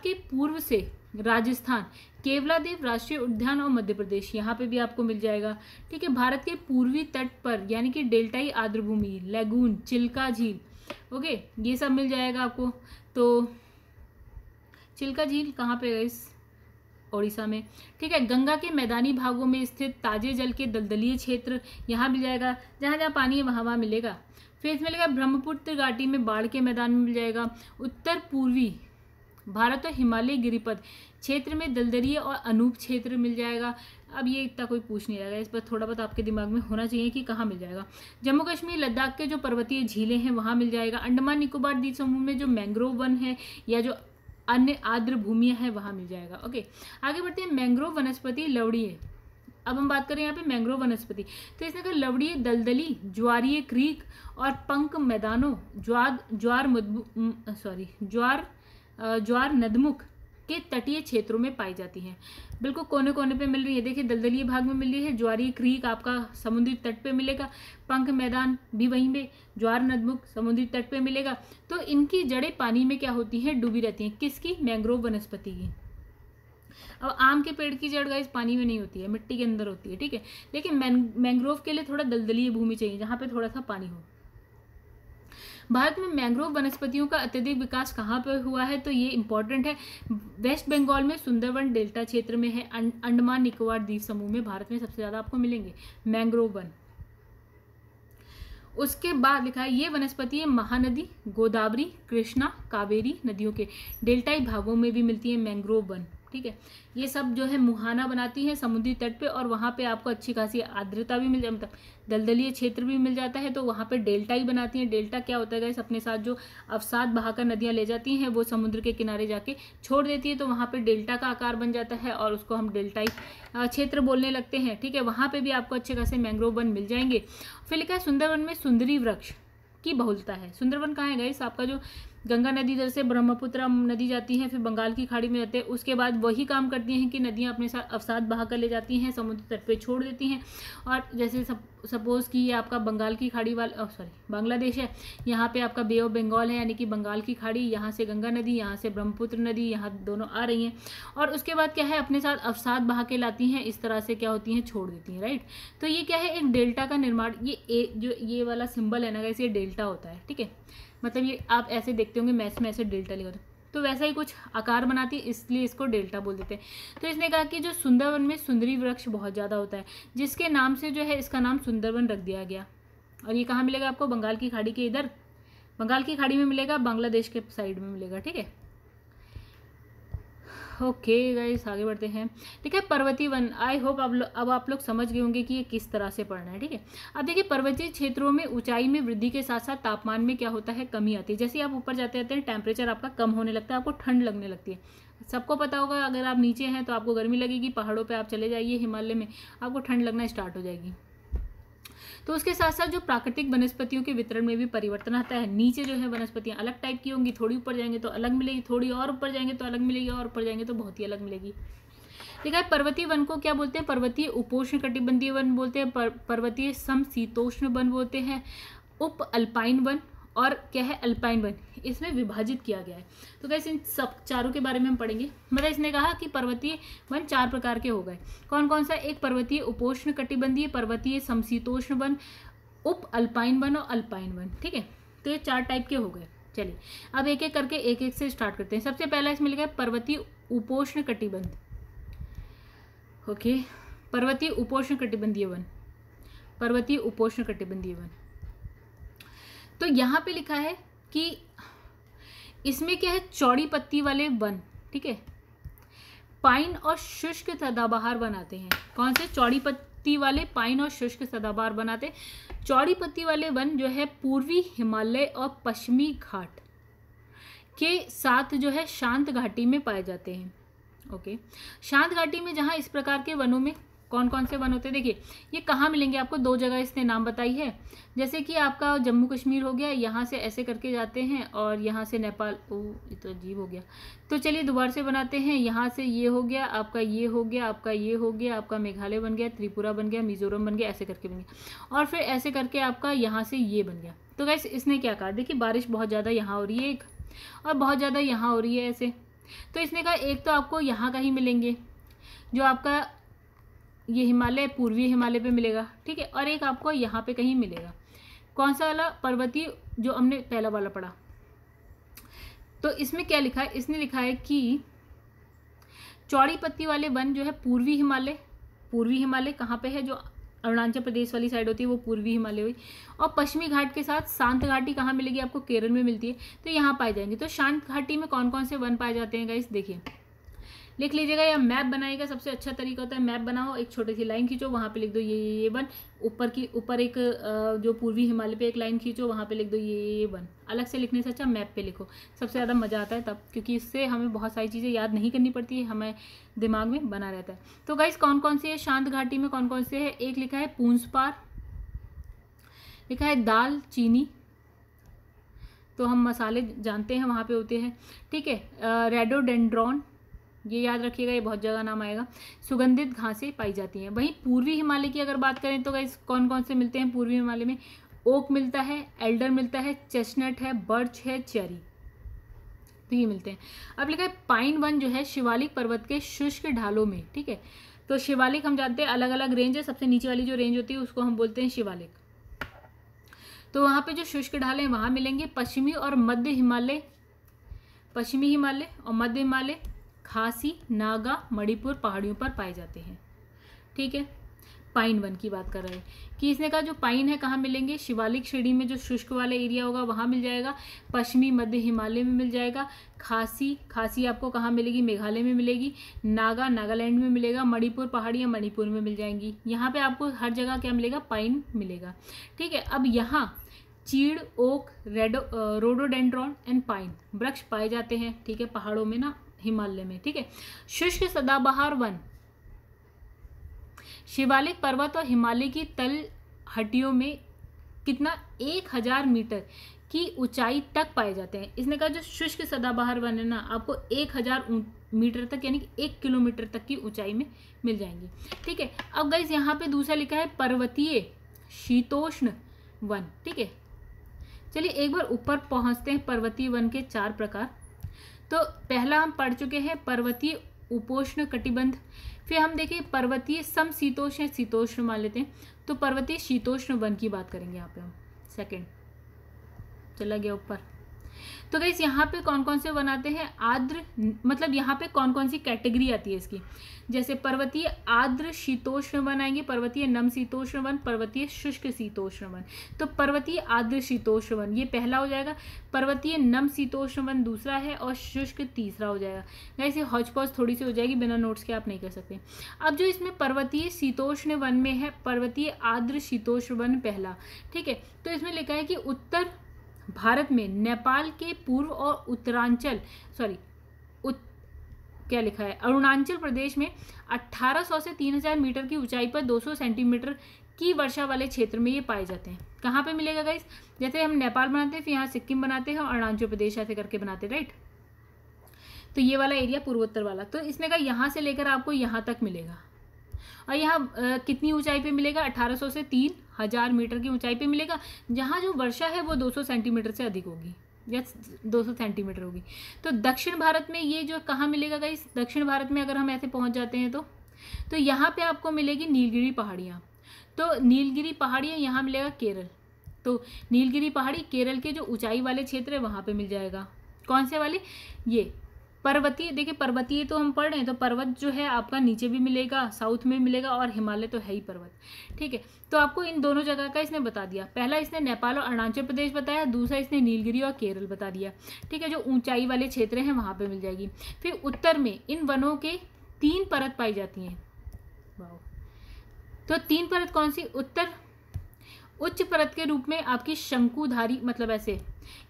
के पूर्व से राजस्थान, केवलादेव राष्ट्रीय उद्यान और मध्य प्रदेश, यहाँ पे भी आपको मिल जाएगा, ठीक है। भारत के पूर्वी तट पर यानी कि डेल्टाई आर्द्र भूमि, लेगून, चिल्का झील, ओके, ये सब मिल जाएगा आपको। तो चिल्का झील कहाँ पे है, इस ओडिशा में, ठीक है। गंगा के मैदानी भागों में स्थित ताजे जल के दलदलीय क्षेत्र, यहाँ मिल जाएगा, जहाँ जहाँ पानी है वहाँ वहाँ मिलेगा। फिर इसमें मिलेगा ब्रह्मपुत्र घाटी में बाढ़ के मैदान में मिल जाएगा। उत्तर पूर्वी भारत और हिमालय गिरिपथ क्षेत्र में दलदलीय और अनूप क्षेत्र मिल जाएगा। अब ये इतना कोई पूछ नहीं रहेगा, इस पर थोड़ा बहुत आपके दिमाग में होना चाहिए कि कहाँ मिल जाएगा। जम्मू कश्मीर लद्दाख के जो पर्वतीय झीलें हैं वहाँ मिल जाएगा। अंडमान निकोबार द्वीप समूह में जो मैंग्रोव वन है या जो अन्य आर्द्र भूमियाँ हैं वहाँ मिल जाएगा। ओके, आगे बढ़ते हैं। मैंग्रोव वनस्पति लवड़ीय, अब हम बात करें यहाँ पे मैंग्रोव वनस्पति, तो इसने कहा लवड़ीय दलदली, ज्वारीय क्रीक और पंक मैदानों, ज्वार नदमुख के तटीय क्षेत्रों में पाई जाती हैं। बिल्कुल कोने कोने पे मिल रही है, देखिए दलदलीय भाग में मिल रही है, ज्वारीय क्रीक आपका समुद्री तट पे मिलेगा, पंख मैदान भी वहीं पे, ज्वार नदमुख समुद्री तट पे मिलेगा। तो इनकी जड़ें पानी में क्या होती हैं, डूबी रहती हैं, किसकी, मैंग्रोव वनस्पति की। अब आम के पेड़ की जड़ गाइस पानी में नहीं होती है, मिट्टी के अंदर होती है, ठीक है। लेकिन मैंग्रोव के लिए थोड़ा दलदलीय भूमि चाहिए जहाँ पे थोड़ा सा पानी हो। भारत में मैंग्रोव वनस्पतियों का अत्यधिक विकास कहाँ पर हुआ है, तो ये इंपॉर्टेंट है। वेस्ट बंगाल में सुंदरवन डेल्टा क्षेत्र में है। अंडमान निकोबार द्वीप समूह में भारत में सबसे ज़्यादा आपको मिलेंगे मैंग्रोव वन। उसके बाद लिखा है ये वनस्पति महानदी, गोदावरी, कृष्णा, कावेरी नदियों के डेल्टाई भागों में भी मिलती है मैंग्रोव वन, ठीक है। ये सब जो है मुहाना बनाती है समुद्री तट पे, और वहाँ पे आपको अच्छी खासी आर्द्रता भी मिल जाती, मतलब दलदलीय क्षेत्र भी मिल जाता है, तो वहाँ पे डेल्टा ही बनाती हैं। डेल्टा क्या होता है गाइस, अपने साथ जो अवसाद बहाकर नदियाँ ले जाती हैं वो समुद्र के किनारे जाके छोड़ देती है, तो वहाँ पे डेल्टा का आकार बन जाता है और उसको हम डेल्टाई क्षेत्र बोलने लगते हैं, ठीक है। वहाँ पर भी आपको अच्छे खासे मैंग्रोव वन मिल जाएंगे। फिर लिखा है सुंदरवन में सुंदरी वृक्ष की बहुलता है। सुंदरवन कहाँ है गाइस, आपका जो गंगा नदी इधर से ब्रह्मपुत्र नदी जाती है, फिर बंगाल की खाड़ी में जाते हैं, उसके बाद वही काम करती हैं कि नदियाँ अपने साथ अवसाद बहा कर ले जाती हैं, समुद्र तट पे छोड़ देती हैं। और जैसे सपोज़ कि ये आपका बंगाल की खाड़ी बांग्लादेश है, यहाँ पे आपका बे ऑफ बंगाल है, यानी कि बंगाल की खाड़ी, यहाँ से गंगा नदी, यहाँ से ब्रह्मपुत्र नदी, यहाँ दोनों आ रही हैं, और उसके बाद क्या है अपने साथ अवसाद बहा के लाती हैं, इस तरह से क्या होती हैं, छोड़ देती हैं, राइट। तो ये क्या है, एक डेल्टा का निर्माण, ये वाला सिंबल है ना गाइस, ये डेल्टा होता है, ठीक है। मतलब ये आप ऐसे देखते होंगे मैथ्स में ऐसे डेल्टा लिखा होता है, तो वैसा ही कुछ आकार बनाती है, इसलिए इसको डेल्टा बोल देते हैं। तो इसने कहा कि जो सुंदरवन में सुंदरी वृक्ष बहुत ज़्यादा होता है, जिसके नाम से जो है इसका नाम सुंदरवन रख दिया गया। और ये कहाँ मिलेगा आपको? बंगाल की खाड़ी के इधर, बंगाल की खाड़ी में मिलेगा, बांग्लादेश के साइड में मिलेगा। ठीक है, ओके गाइस, आगे बढ़ते हैं। ठीक है, पर्वतीय वन, आई होप अब आप लोग समझ गए होंगे कि ये किस तरह से पढ़ना है। ठीक है, अब देखिए पर्वतीय क्षेत्रों में ऊंचाई में वृद्धि के साथ साथ तापमान में क्या होता है? कमी आती है। जैसे आप ऊपर जाते हैं टेम्परेचर आपका कम होने लगता है, आपको ठंड लगने लगती है। सबको पता होगा, अगर आप नीचे हैं तो आपको गर्मी लगेगी, पहाड़ों पर आप चले जाइए हिमालय में, आपको ठंड लगना स्टार्ट हो जाएगी। तो उसके साथ साथ जो प्राकृतिक वनस्पतियों के वितरण में भी परिवर्तन आता है। नीचे जो है वनस्पतियां अलग टाइप की होंगी, थोड़ी ऊपर जाएंगे तो अलग मिलेगी, थोड़ी और ऊपर जाएंगे तो अलग मिलेगी, और ऊपर जाएंगे तो बहुत ही अलग मिलेगी। ठीक है, पर्वतीय वन को क्या बोलते हैं? पर्वतीय उपोष्ण कटिबंधीय वन बोलते हैं, पर्वतीय समशीतोष्ण वन बोलते हैं, उप अल्पाइन वन, और क्या है? Alpine one. इसमें विभाजित किया गया है। तो गाइस इन सब चारों के बारे में हम पढ़ेंगे। मतलब इसने कहा कि पर्वतीय वन 4 प्रकार के हो गए। कौन कौन सा? एक पर्वतीय उपोष्ण कटिबंधीय, पर्वतीय समशीतोष्ण वन, उप अल्पाइन वन और अल्पाइन वन। ठीक है, तो ये 4 टाइप के हो गए। चलिए अब एक एक करके एक एक से स्टार्ट करते हैं। सबसे पहला इसमें लिखा है पर्वतीय उपोष्ण कटिबंध। ओके, पर्वतीय उपोष्ण कटिबंधीय वन, पर्वतीय उपोष्ण कटिबंधीय वन। तो यहाँ पे लिखा है कि इसमें क्या है? चौड़ी पत्ती वाले वन। ठीक है, पाइन और शुष्क सदाबहार वन आते हैं। कौन से? चौड़ी पत्ती वाले पाइन और शुष्क सदाबहार वन आते हैं। चौड़ी पत्ती वाले वन जो है पूर्वी हिमालय और पश्चिमी घाट के साथ जो है शांत घाटी में पाए जाते हैं। ओके, शांत घाटी में जहाँ इस प्रकार के वनों में कौन कौन से वन होते हैं? देखिए ये कहाँ मिलेंगे आपको? 2 जगह इसने नाम बताई है। जैसे कि आपका जम्मू कश्मीर हो गया, यहाँ से ऐसे करके जाते हैं और यहाँ से नेपाल। ओ ये तो अजीब हो गया। तो चलिए दोबारा से बनाते हैं। यहाँ से ये हो गया आपका, ये हो गया आपका, ये हो गया आपका, मेघालय बन गया, त्रिपुरा बन गया, मिजोरम बन गया, ऐसे करके बन गया, और फिर ऐसे करके आपका यहाँ से ये बन गया। तो गाइस इसने क्या कहा? देखिए बारिश बहुत ज़्यादा यहाँ हो रही है एक, और बहुत ज़्यादा यहाँ हो रही है ऐसे। तो इसने कहा एक तो आपको यहाँ का ही मिलेंगे, जो आपका ये हिमालय, पूर्वी हिमालय पे मिलेगा। ठीक है, और एक आपको यहाँ पे कहीं मिलेगा। कौन सा वाला? पर्वतीय, जो हमने पहला वाला पढ़ा। तो इसमें क्या लिखा है? इसने लिखा है कि चौड़ी पत्ती वाले वन जो है पूर्वी हिमालय, पूर्वी हिमालय कहाँ पे है? जो अरुणाचल प्रदेश वाली साइड होती है वो पूर्वी हिमालय हुई। और पश्चिमी घाट के साथ शांत घाटी कहाँ मिलेगी आपको? केरल में मिलती है, तो यहाँ पाए जाएंगे। तो शांत घाटी में कौन कौन से वन पाए जाते हैं गाइस? देखिए लिख लीजिएगा, या मैप बनाइएगा। सबसे अच्छा तरीका होता है मैप बनाओ, एक छोटी सी लाइन खींचो, वहाँ पे लिख दो ये वन। ऊपर एक जो पूर्वी हिमालय पे एक लाइन खींचो, वहाँ पे लिख दो ये वन। अलग से लिखने से अच्छा मैप पे लिखो, सबसे ज़्यादा मज़ा आता है तब, क्योंकि इससे हमें बहुत सारी चीज़ें याद नहीं करनी पड़ती है, हमें दिमाग में बना रहता है। तो गाइस कौन कौन से है शांत घाटी में? कौन कौन से है? एक लिखा है पूंजपार, लिखा है दाल चीनी, तो हम मसाले जानते हैं वहाँ पे होते हैं। ठीक है, रेडोडेंड्रॉन, ये याद रखिएगा, ये बहुत जगह नाम आएगा। सुगंधित घासें पाई जाती हैं। वहीं पूर्वी हिमालय की अगर बात करें तो गाइस कौन कौन से मिलते हैं पूर्वी हिमालय में? ओक मिलता है, एल्डर मिलता है, चेस्टनट है, बर्च है, चेरी, तो ये मिलते हैं। अब लिखा है पाइन वन जो है शिवालिक पर्वत के शुष्क ढालों में। ठीक है, तो शिवालिक हम जानते हैं अलग अलग रेंज है, सबसे नीचे वाली जो रेंज होती है उसको हम बोलते हैं शिवालिक। तो वहाँ पे जो शुष्क ढाल हैं वहाँ मिलेंगे। पश्चिमी और मध्य हिमालय, पश्चिमी हिमालय और मध्य हिमालय खासी, नागा, मणिपुर पहाड़ियों पर पाए जाते हैं। ठीक है, पाइन वन की बात कर रहे हैं कि इसने कहा जो पाइन है कहाँ मिलेंगे? शिवालिक श्रेणी में जो शुष्क वाला एरिया होगा वहाँ मिल जाएगा, पश्चिमी मध्य हिमालय में मिल जाएगा। खासी आपको कहाँ मिलेगी? मेघालय में मिलेगी। नागा नागालैंड में मिलेगा। मणिपुर पहाड़ियाँ मणिपुर में मिल जाएंगी। यहाँ पे आपको हर जगह क्या मिलेगा? पाइन मिलेगा। ठीक है, अब यहाँ चीड़, ओक, रोडोडेंड्रॉन एंड पाइन वृक्ष पाए जाते हैं। ठीक है, पहाड़ों में ना, हिमालय में। ठीक है, शुष्क सदाबहार वन शिवालिक पर्वत और हिमालय की तल हड्डियों में कितना? 1000 मीटर की ऊंचाई तक पाए जाते हैं। इसने कहा जो शुष्क सदाबहार वन है ना, आपको 1000 मीटर तक यानी कि 1 किलोमीटर तक की ऊंचाई में मिल जाएंगी। ठीक है, अब गाइस यहाँ पे दूसरा लिखा है पर्वतीय शीतोष्ण वन। ठीक है, चलिए एक बार ऊपर पहुंचते हैं। पर्वतीय वन के 4 प्रकार। तो पहला हम पढ़ चुके हैं पर्वतीय उपोष्ण कटिबंध, फिर हम देखें पर्वतीय समशीतोष्ण, शीतोष्ण मान लेते हैं, तो पर्वतीय शीतोष्ण वन की बात करेंगे यहाँ पे हम। सेकंड चला गया ऊपर। तो गाइस यहाँ पे कौन कौन से वन आते हैं? आर्द्र, मतलब यहाँ पे कौन कौन सी कैटेगरी आती है इसकी, जैसे पर्वतीय आर्द्र शीतोष्ण वन आएंगे, पर्वतीय नम शीतोष्ण वन, पर्वतीय शुष्क शीतोष्ण वन। तो पर्वतीय आर्द्र शीतोष्ण वन ये पहला हो जाएगा, पर्वतीय नम शीतोष्ण वन दूसरा है, और शुष्क तीसरा हो जाएगा। गाइस ये हौच पौच थोड़ी सी हो जाएगी, बिना नोट्स के आप नहीं कर सकते। अब जो इसमें पर्वतीय शीतोष्ण वन में है पर्वतीय आर्द्र शीतोष्ण वन पहला, ठीक है। तो इसमें लिखा है कि उत्तर भारत में नेपाल के पूर्व और उत्तरांचल क्या लिखा है, अरुणाचल प्रदेश में 1800 से 3000 मीटर की ऊंचाई पर 200 सेंटीमीटर की वर्षा वाले क्षेत्र में ये पाए जाते हैं। कहाँ पे मिलेगा गाइस? जैसे हम नेपाल बनाते हैं, फिर यहाँ सिक्किम बनाते हैं और अरुणाचल प्रदेश ऐसे करके बनाते हैं, राइट। तो ये वाला एरिया पूर्वोत्तर वाला, तो इसने कहा यहाँ से लेकर आपको यहाँ तक मिलेगा। और यहाँ कितनी ऊंचाई पे मिलेगा? 1800 से 3000 मीटर की ऊंचाई पे मिलेगा, जहाँ जो वर्षा है वो 200 सेंटीमीटर से अधिक होगी या 200 सेंटीमीटर होगी। तो दक्षिण भारत में ये जो कहाँ मिलेगा गाइस? दक्षिण भारत में अगर हम ऐसे पहुँच जाते हैं तो यहाँ पे आपको मिलेगी नीलगिरी पहाड़ियाँ। तो नीलगिरी पहाड़ियाँ यहाँ मिलेगा केरल। तो नीलगिरी पहाड़ी केरल के जो ऊंचाई वाले क्षेत्र है वहाँ पे मिल जाएगा। कौन से वाले? ये पर्वतीय, देखिए पर्वतीय तो हम पढ़ रहे हैं, तो पर्वत जो है आपका नीचे भी मिलेगा, साउथ में मिलेगा, और हिमालय तो है ही पर्वत, ठीक है। तो आपको इन दोनों जगह का इसने बता दिया। पहला इसने नेपाल और अरुणाचल प्रदेश बताया, दूसरा इसने नीलगिरी और केरल बता दिया, ठीक है। जो ऊंचाई वाले क्षेत्र हैं वहाँ पे मिल जाएगी। फिर उत्तर में इन वनों के 3 परत पाई जाती हैं। वाह, तो 3 परत कौन सी? उत्तर उच्च परत के रूप में आपकी शंकुधारी, मतलब ऐसे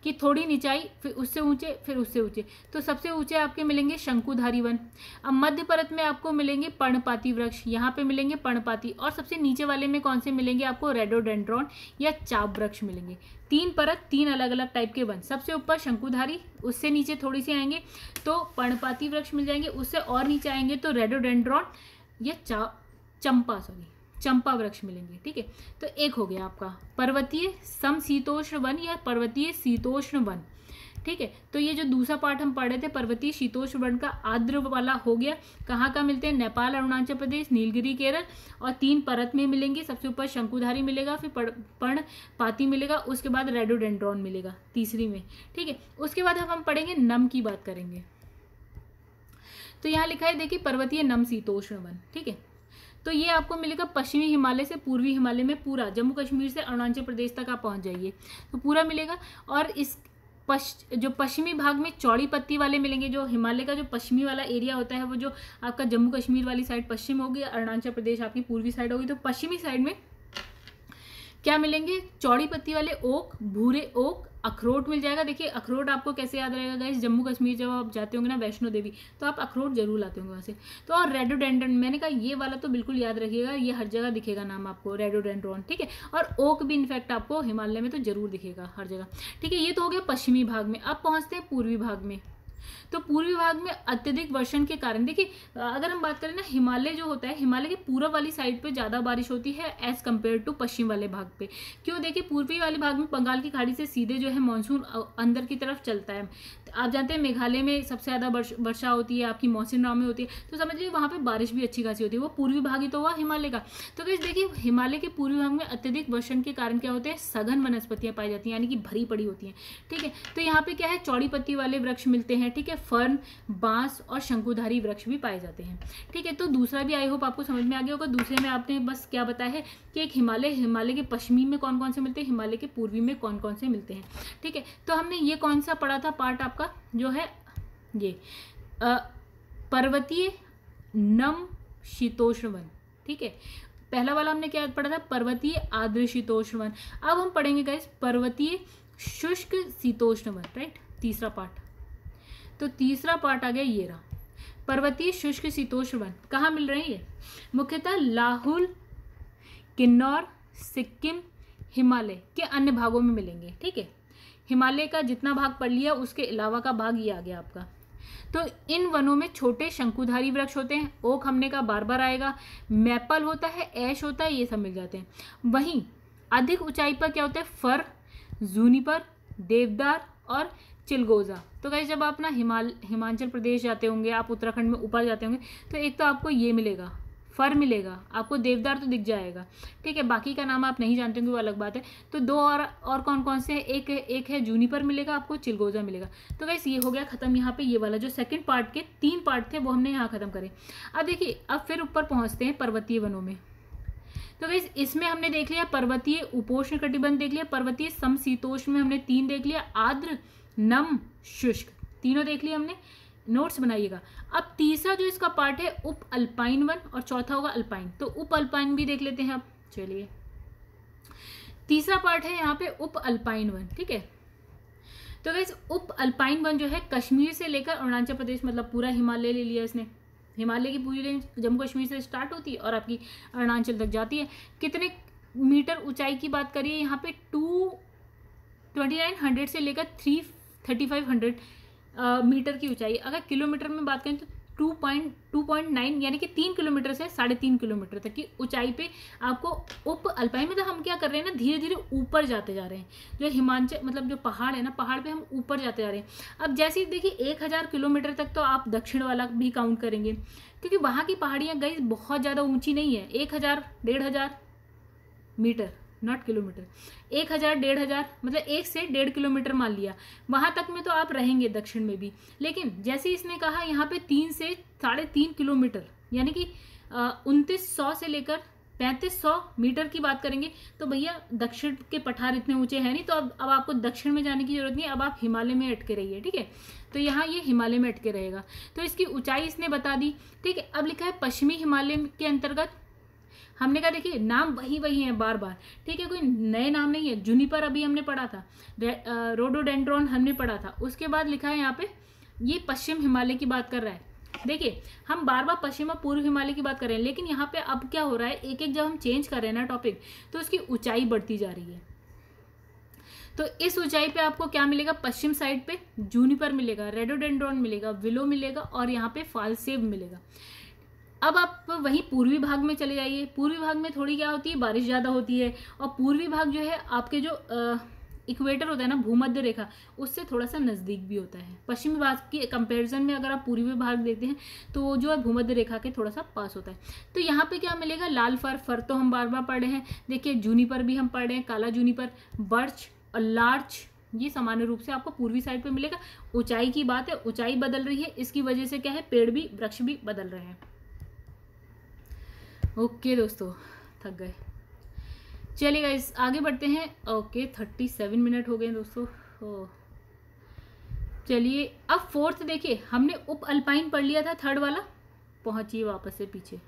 कि थोड़ी निचाई, फिर उससे ऊंचे, फिर उससे ऊंचे। तो सबसे ऊंचे आपके मिलेंगे शंकुधारी वन। अब मध्य परत में आपको मिलेंगे पर्णपाती वृक्ष, यहाँ पे मिलेंगे पर्णपाती। और सबसे नीचे वाले में कौन से मिलेंगे आपको? रेडोडेंड्रॉन या चाप वृक्ष मिलेंगे। 3 परत, 3 अलग अलग टाइप के वन। सबसे ऊपर शंकुधारी, उससे नीचे थोड़ी सी आएंगे तो पर्णपाती वृक्ष मिल जाएंगे, उससे और नीचे आएंगे तो रेडोडेंड्रॉन या चंपा वृक्ष मिलेंगे, ठीक है। तो एक हो गया आपका पर्वतीय समशीतोष्ण वन या पर्वतीय शीतोष्ण वन, ठीक है। तो ये जो दूसरा पार्ट हम पढ़ रहे थे पर्वतीय शीतोष्ण वन का आर्द्र वाला हो गया। कहाँ का मिलते हैं? नेपाल, अरुणाचल प्रदेश, नीलगिरी, केरल। और 3 परत में मिलेंगे। सबसे ऊपर शंकुधारी मिलेगा, फिर पर्णपाती मिलेगा, उसके बाद रेडोडेंड्रॉन मिलेगा तीसरी में, ठीक है। उसके बाद हम पढ़ेंगे नम की बात करेंगे। तो यहाँ लिखा है देखिए पर्वतीय नम शीतोष्ण वन, ठीक है। तो ये आपको मिलेगा पश्चिमी हिमालय से पूर्वी हिमालय में, पूरा जम्मू कश्मीर से अरुणाचल प्रदेश तक आप पहुंच जाइए तो पूरा मिलेगा। और इस जो पश्चिमी भाग में चौड़ी पत्ती वाले मिलेंगे। जो हिमालय का जो पश्चिमी वाला एरिया होता है वो जो आपका जम्मू कश्मीर वाली साइड पश्चिम होगी, अरुणाचल प्रदेश आपकी पूर्वी साइड होगी। तो पश्चिमी साइड में क्या मिलेंगे? चौड़ी पत्ती वाले ओक, भूरे ओक, अखरोट मिल जाएगा। देखिए अखरोट आपको कैसे याद रहेगा गाइस? जम्मू कश्मीर जब आप जाते होंगे ना वैष्णो देवी, तो आप अखरोट जरूर लाते होंगे वहाँ से। तो और रेडोडेंड्रन, मैंने कहा ये वाला तो बिल्कुल याद रखिएगा, ये हर जगह दिखेगा नाम आपको, रेडोडेंड्रॉन, ठीक है। और ओक भी इनफैक्ट आपको हिमालय में तो जरूर दिखेगा हर जगह, ठीक है। ये तो हो गया पश्चिमी भाग में। अब पहुँचते हैं पूर्वी भाग में। तो पूर्वी भाग में अत्यधिक वर्षण के कारण, देखिए अगर हम बात करें ना, हिमालय जो होता है, हिमालय के पूर्व वाली साइड पे ज़्यादा बारिश होती है एज कम्पेयर टू पश्चिम वाले भाग पे। क्यों? देखिए पूर्वी वाले भाग में बंगाल की खाड़ी से सीधे जो है मानसून अंदर की तरफ चलता है। आप जानते हैं मेघालय में सबसे ज़्यादा वर्षा होती है, आपकी मौसिनराम में होती है, तो समझ लीजिए वहाँ पर बारिश भी अच्छी खासी होती है। वो पूर्वी भाग ही तो हुआ हिमालय का। तो देखिए हिमालय के पूर्वी भाग में अत्यधिक वर्षण के कारण क्या होते हैं? सघन वनस्पतियाँ पाई जाती हैं, यानी कि भरी पड़ी होती हैं, ठीक है। तो यहाँ पे क्या है? चौड़ी पत्ती वाले वृक्ष मिलते हैं, ठीक है। फर्न, बांस और शंकुधारी वृक्ष भी पाए जाते हैं, ठीक है। तो दूसरा भी आई होप आपको समझ में आ गया होगा। दूसरे में आपने बस क्या बताया है कि एक हिमालय के पश्चिमी में कौन कौन से मिलते हैं, हिमालय के पूर्वी में कौन कौन से मिलते हैं, ठीक है। तो हमने ये कौन सा पढ़ा था पार्ट आपका जो है ये पर्वतीय नम शीतोष्ण वन, ठीक है। पहला वाला हमने क्या पढ़ा था? पर्वतीय आर्द्र शीतोष्ण वन। अब हम पढ़ेंगे गाइस पर्वतीय शुष्क शीतोष्ण वन, राइट, तीसरा पार्ट। तो तीसरा पार्ट आ गया ये रहा, पर्वतीय शुष्क शीतोष्ण वन। कहाँ मिल रहे हैं ये? मुख्यतः लाहौल, किन्नौर, सिक्किम, हिमालय के अन्य भागों में मिलेंगे, ठीक है। हिमालय का जितना भाग पढ़ लिया उसके अलावा का भाग ये आ गया आपका। तो इन वनों में छोटे शंकुधारी वृक्ष होते हैं, ओक हमने का बार बार आएगा, मैपल होता है, ऐश होता है, ये सब मिल जाते हैं। वहीं अधिक ऊंचाई पर क्या होता है? फर, जूनिपर, देवदार और चिलगोजा। तो गाइस जब आप ना हिमाचल प्रदेश जाते होंगे, आप उत्तराखंड में ऊपर जाते होंगे, तो एक तो आपको ये मिलेगा फर मिलेगा, आपको देवदार तो दिख जाएगा, ठीक है। बाकी का नाम आप नहीं जानते होंगे, वो अलग बात है। तो दो और कौन कौन से हैं, एक है जूनिपर मिलेगा आपको, चिलगोजा मिलेगा। तो गाइस ये हो गया खत्म यहाँ पे, ये वाला जो सेकंड पार्ट के 3 पार्ट थे वो हमने यहाँ खत्म करे। अब देखिए, अब फिर ऊपर पहुँचते हैं पर्वतीय वनों में। तो गाइस इसमें हमने देख लिया पर्वतीय उपोष्ण कटिबंध देख लिया, पर्वतीय समशीतोष्ण में हमने 3 देख लिया, आर्द्र नम शुष्क तीनों देख लिया हमने, नोट्स बनाइएगा। अब तीसरा जो इसका पार्ट है उप अल्पाइन वन, और चौथा होगा अल्पाइन। तो उप अल्पाइन भी देख लेते हैं अब। चलिए, तीसरा पार्ट है यहाँ पे उप अल्पाइन वन, ठीक है। तो गाइस उप अल्पाइन वन जो है कश्मीर से लेकर अरुणाचल प्रदेश, मतलब पूरा हिमालय ले लिया इसने। हिमालय की पूरी रेंज जम्मू कश्मीर से स्टार्ट होती है और आपकी अरुणाचल तक जाती है। कितने मीटर ऊंचाई की बात करिए यहाँ पे, 2900 से लेकर 3500 मीटर की ऊंचाई। अगर किलोमीटर में बात करें तो 2.9 यानी कि 3 किलोमीटर से 3.5 किलोमीटर तक की ऊंचाई पे आपको उप अल्पाइन, मतलब हम क्या कर रहे हैं ना, धीरे धीरे ऊपर जाते जा रहे हैं। जो हिमाचल मतलब जो पहाड़ है ना, पहाड़ पे हम ऊपर जाते जा रहे हैं। अब जैसे ही देखिए 1000 किलोमीटर तक तो आप दक्षिण वाला भी काउंट करेंगे, क्योंकि वहाँ की पहाड़ियाँ गई बहुत ज़्यादा ऊँची नहीं है। 1000 1500 मीटर, नॉट किलोमीटर, 1000 1500 मतलब 1 से 1.5 किलोमीटर मान लिया, वहां तक में तो आप रहेंगे दक्षिण में भी। लेकिन जैसे इसने कहा यहाँ पे 3 से 3.5 किलोमीटर यानी कि 2900 से लेकर 3500 मीटर की बात करेंगे, तो भैया दक्षिण के पठार इतने ऊंचे हैं नहीं। तो अब आपको दक्षिण में जाने की जरूरत नहीं, अब आप हिमालय में अटके रहिए, ठीक है। तो यहाँ ये हिमालय में अटके रहेगा। तो इसकी ऊंचाई इसने बता दी, ठीक है। अब लिखा है पश्चिमी हिमालय के अंतर्गत। हमने कहा देखिए नाम वही है बार बार, ठीक है, कोई नए नाम नहीं है। जूनिपर अभी हमने पढ़ा था, रोडोडेंड्रॉन हमने पढ़ा था। उसके बाद लिखा है यहाँ पे ये पश्चिम हिमालय की बात कर रहा है। देखिए हम बार बार पश्चिम और पूर्व हिमालय की बात कर रहे हैं, लेकिन यहाँ पे अब क्या हो रहा है, एक एक जब हम चेंज कर रहे हैं ना टॉपिक, तो उसकी ऊंचाई बढ़ती जा रही है। तो इस ऊंचाई पे आपको क्या मिलेगा, पश्चिम साइड पे जूनिपर मिलेगा, रेडोडेंड्रॉन मिलेगा, विलो मिलेगा और यहाँ पे फालसेव मिलेगा। अब आप वहीं पूर्वी भाग में चले जाइए। पूर्वी भाग में थोड़ी क्या होती है, बारिश ज़्यादा होती है। और पूर्वी भाग जो है आपके जो इक्वेटर होता है ना, भूमध्य रेखा, उससे थोड़ा सा नज़दीक भी होता है। पश्चिमी भाग की कंपैरिजन में अगर आप पूर्वी भाग देखते हैं तो वो जो है भूमध्य रेखा के थोड़ा सा पास होता है। तो यहाँ पे क्या मिलेगा, लाल फर तो हम बार बार पढ़ रहे हैं। देखिए जूनिपर भी हम पढ़ रहे हैं, काला जूनिपर, बर्च और लार्च, ये सामान्य रूप से आपको पूर्वी साइड पे मिलेगा। ऊंचाई की बात है, ऊंचाई बदल रही है, इसकी वजह से क्या है, पेड़ भी वृक्ष भी बदल रहे हैं। ओके दोस्तों, थक गए। चलिए गाइस आगे बढ़ते हैं। ओके 37 मिनट हो गए दोस्तों। चलिए अब फोर्थ देखिए, हमने उप अल्पाइन पढ़ लिया था, थर्ड वाला। पहुंचिए वापस से पीछे।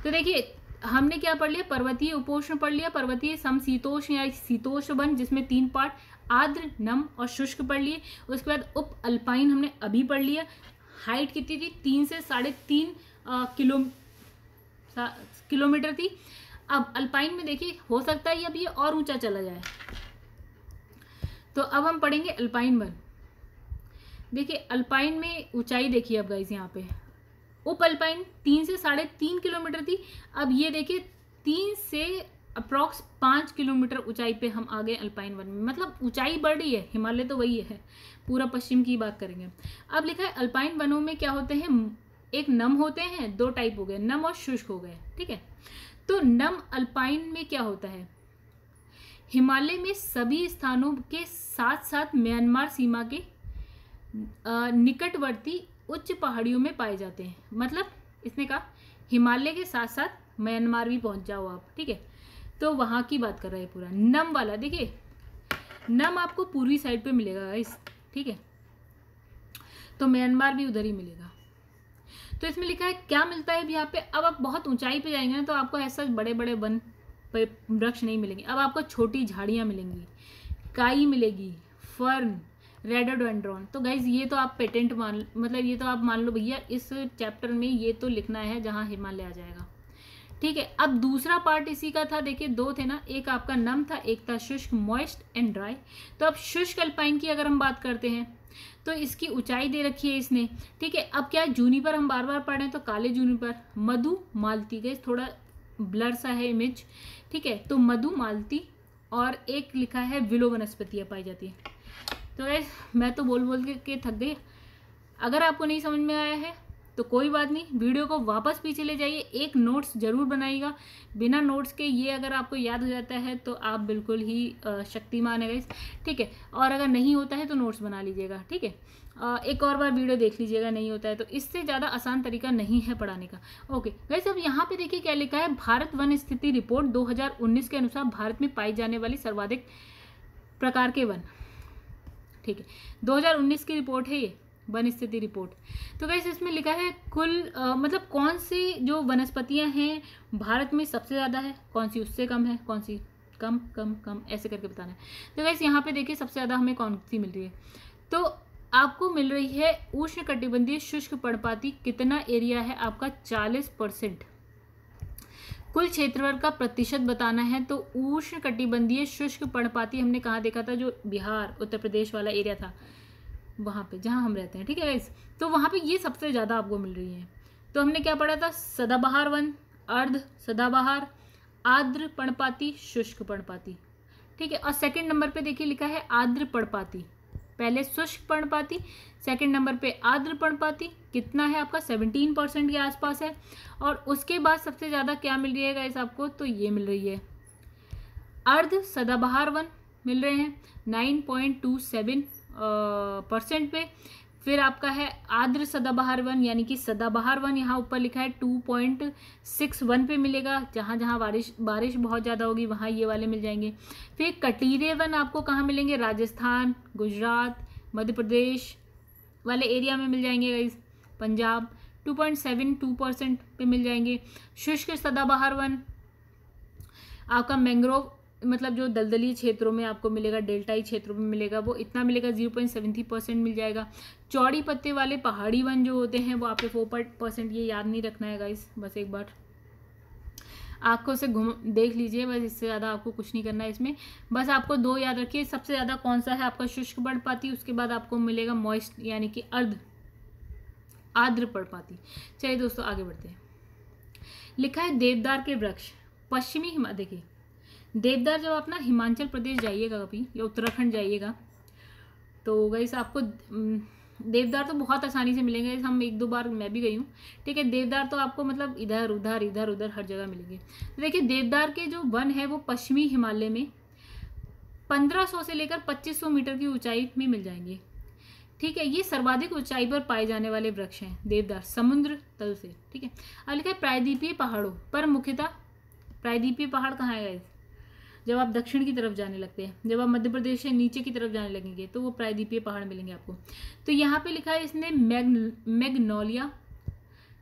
तो देखिए हमने क्या पढ़ लिया, पर्वतीय उपोष्ण पढ़ लिया, पर्वतीय समशीतोष्ण या शीतोष्ण वन जिसमें 3 पार्ट, आर्द्र नम और शुष्क पढ़ लिए। उसके बाद उप अल्पाइन हमने अभी पढ़ लिया। हाइट कितनी थी, 3 से 3.5 किलोमीटर थी। अब अल्पाइन में देखिए हो सकता है अब ये और ऊंचा चला जाए। तो अब हम पढ़ेंगे अल्पाइन वन। देखिए अल्पाइन में ऊंचाई देखिए अब गाइस, यहाँ पे उप अल्पाइन 3 से 3.5 किलोमीटर थी। अब ये देखिए 3 से अप्रॉक्स 5 किलोमीटर ऊंचाई पे हम आ गए अल्पाइन वन में। मतलब ऊंचाई बढ़ रही है, हिमालय तो वही है, पूरा पश्चिम की बात करेंगे। अब लिखा है अल्पाइन वनों में क्या होते हैं, एक नम होते हैं, 2 टाइप हो गए, नम और शुष्क हो गए, ठीक है। तो नम अल्पाइन में क्या होता है, हिमालय में सभी स्थानों के साथ साथ म्यांमार सीमा के निकटवर्ती उच्च पहाड़ियों में पाए जाते हैं। मतलब इसने कहा हिमालय के साथ साथ म्यांमार भी पहुंच जाओ आप, ठीक है। तो वहां की बात कर रहे हैं पूरा नम वाला। देखिए नम आपको पूर्वी साइड पे मिलेगा गाइस, ठीक है, तो म्यांमार भी उधर ही मिलेगा। तो इसमें लिखा है क्या मिलता है यहाँ पे। अब आप बहुत ऊंचाई पे जाएंगे ना तो आपको ऐसा बड़े बड़े वन वृक्ष नहीं मिलेंगे, अब आपको छोटी झाड़ियाँ मिलेंगी, काई मिलेगी, फर्न, रेडोडेंड्रॉन। तो गाइज ये तो आप पेटेंट मतलब ये तो आप मान लो भैया इस चैप्टर में ये तो लिखना है जहाँ हिमालय आ जाएगा, ठीक है। अब दूसरा पार्ट इसी का था, देखिए 2 थे ना, एक आपका नम था, एक था शुष्क, मॉइस्ट एंड ड्राई। तो अब शुष्क अल्पाइन की अगर हम बात करते हैं तो इसकी ऊंचाई दे रखी है इसने, ठीक है। अब क्या जूनिपर हम बार बार पढ़ रहे हैं, तो काले जूनिपर, मधु मालती, गई थोड़ा ब्लर सा है इमेज, ठीक है। तो मधु मालती और एक लिखा है विलो वनस्पतियाँ पाई जाती है। तो गैस मैं तो बोल के थक गई। अगर आपको नहीं समझ में आया है तो कोई बात नहीं, वीडियो को वापस पीछे ले जाइए, एक नोट्स जरूर बनाइएगा। बिना नोट्स के ये अगर आपको याद हो जाता है तो आप बिल्कुल ही शक्तिमान है गाइस, ठीक है। और अगर नहीं होता है तो नोट्स बना लीजिएगा, ठीक है। एक और बार वीडियो देख लीजिएगा, नहीं होता है तो। इससे ज़्यादा आसान तरीका नहीं है पढ़ाने का। ओके गाइस, अब यहाँ पे देखिए क्या लिखा है। भारत वन स्थिति रिपोर्ट 2019 के अनुसार भारत में पाई जाने वाली सर्वाधिक प्रकार के वन, ठीक है। 2019 की रिपोर्ट है ये, वन स्थिति रिपोर्ट। तो गाइस इसमें लिखा है कुल मतलब कौन सी जो वनस्पतियां हैं भारत में सबसे ज़्यादा है, कौन सी उससे कम है, कौन सी कम कम कम, ऐसे करके बताना है। तो गाइस यहाँ पे देखिए सबसे ज़्यादा हमें कौन सी मिल रही है, तो आपको मिल रही है उष्णकटिबंधीय शुष्क पर्णपाती। कितना एरिया है आपका, 40%। कुल क्षेत्रफल का प्रतिशत बताना है, तो उष्णकटिबंधीय शुष्क पर्णपाती हमने कहाँ देखा था, जो बिहार उत्तर प्रदेश वाला एरिया था वहाँ पे जहाँ हम रहते हैं, ठीक है गाइस। तो वहाँ पे ये सबसे ज़्यादा आपको मिल रही है। तो हमने क्या पढ़ा था, सदाबहार वन, अर्ध सदाबहार, आर्द्र पर्णपाती, शुष्क पर्णपाती, ठीक है। और सेकंड नंबर पे देखिए लिखा है आर्द्र पर्णपाती। पहले शुष्क पर्णपाती, सेकंड नंबर पे आर्द्र पर्णपाती। कितना है आपका, 17% के आसपास है। और उसके बाद सबसे ज़्यादा क्या मिल रही है गाइस आपको, तो ये मिल रही है अर्ध सदाबहार वन मिल रहे हैं 9.27% पे। फिर आपका है आर्द्र सदाबहार वन, यानी कि सदाबहार वन यहाँ ऊपर लिखा है 2.61 पे मिलेगा। जहाँ जहाँ बारिश बहुत ज़्यादा होगी वहाँ ये वाले मिल जाएंगे। फिर कटीरे वन आपको कहाँ मिलेंगे, राजस्थान, गुजरात, मध्य प्रदेश वाले एरिया में मिल जाएंगे गाइस। पंजाब 2.72% पे मिल जाएंगे। शुष्क सदाबहार वन आपका मैंग्रोव मतलब जो दलदली क्षेत्रों में आपको मिलेगा, डेल्टाई क्षेत्रों में मिलेगा, वो इतना मिलेगा 0.73% मिल जाएगा। चौड़ी पत्ते वाले पहाड़ी वन जो होते हैं वो आपके 4%, ये याद नहीं रखना है गाइस, बस एक बार आंखों से घूम देख लीजिए, बस इससे ज़्यादा आपको कुछ नहीं करना है इसमें। बस आपको दो याद रखिए, सबसे ज़्यादा कौन सा है आपका, शुष्क पर्णपाती, उसके बाद आपको मिलेगा मॉइस्ट यानी कि आर्द्र पर्णपाती। चलिए दोस्तों आगे बढ़ते हैं। लिखा है देवदार के वृक्ष पश्चिमी देखिए देवदार जब आप ना हिमाचल प्रदेश जाइएगा कभी या उत्तराखंड जाइएगा तो गाइस आपको देवदार तो बहुत आसानी से मिलेंगे। हम एक दो बार मैं भी गई हूँ, ठीक है। देवदार तो आपको मतलब इधर उधर हर जगह मिलेंगे। तो देखिए देवदार के जो वन है वो पश्चिमी हिमालय में 1500 से लेकर 2500 मीटर की ऊंचाई में मिल जाएंगे, ठीक है। ये सर्वाधिक ऊंचाई पर पाए जाने वाले वृक्ष हैं देवदार, समुद्र तल से, ठीक है। अब लिखा है प्रायद्वीपीय पहाड़ों पर मुख्यतः, प्रायद्वीपीय पहाड़ कहाँ है, जब आप दक्षिण की तरफ जाने लगते हैं, जब आप मध्य प्रदेश से नीचे की तरफ जाने लगेंगे तो वो प्रायद्वीपीय पहाड़ मिलेंगे आपको। तो यहाँ पे लिखा है इसने मैग्नोलिया,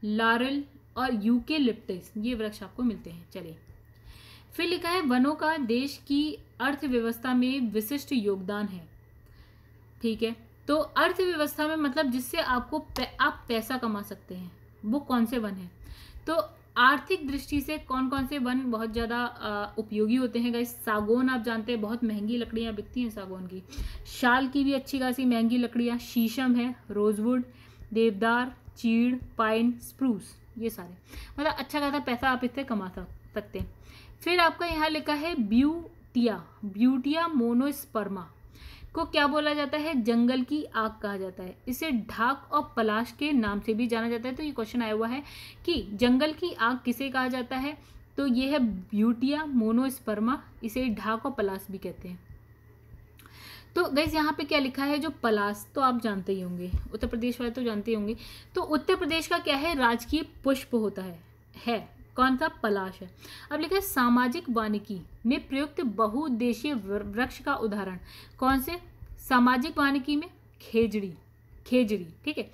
लारेल और यूकेलिप्टस, ये वृक्ष आपको मिलते हैं। चलिए फिर लिखा है वनों का देश की अर्थव्यवस्था में विशिष्ट योगदान है, ठीक है। तो अर्थव्यवस्था में मतलब जिससे आप पैसा कमा सकते हैं, वो कौन से वन है। तो आर्थिक दृष्टि से कौन कौन से वन बहुत ज़्यादा उपयोगी होते हैं गाइस। सागौन आप जानते हैं, बहुत महंगी लकड़ियाँ बिकती हैं सागौन की। शाल की भी अच्छी खासी महंगी लकड़ियाँ, शीशम है, रोजवुड, देवदार, चीड़, पाइन, स्प्रूस, ये सारे मतलब अच्छा खासा पैसा आप इससे कमा सकते हैं। फिर आपका यहाँ लिखा है ब्यूटिया मोनोस्पर्मा को क्या बोला जाता है, जंगल की आग कहा जाता है। इसे ढाक और पलाश के नाम से भी जाना जाता है। तो ये क्वेश्चन आया हुआ है कि जंगल की आग किसे कहा जाता है, तो ये है ब्यूटिया मोनोस्पर्मा, इसे ढाक और पलाश भी कहते हैं। तो गाइस यहाँ पे क्या लिखा है, जो पलाश तो आप जानते ही होंगे, उत्तर प्रदेश वाले तो जानते ही होंगे। तो उत्तर प्रदेश का क्या है, राजकीय पुष्प होता है कौन सा, पलाश है। अब लिखा है सामाजिक वानिकी में प्रयुक्त बहुउद्देशीय वृक्ष का उदाहरण कौन से, सामाजिक वानिकी में खेजड़ी, ठीक है।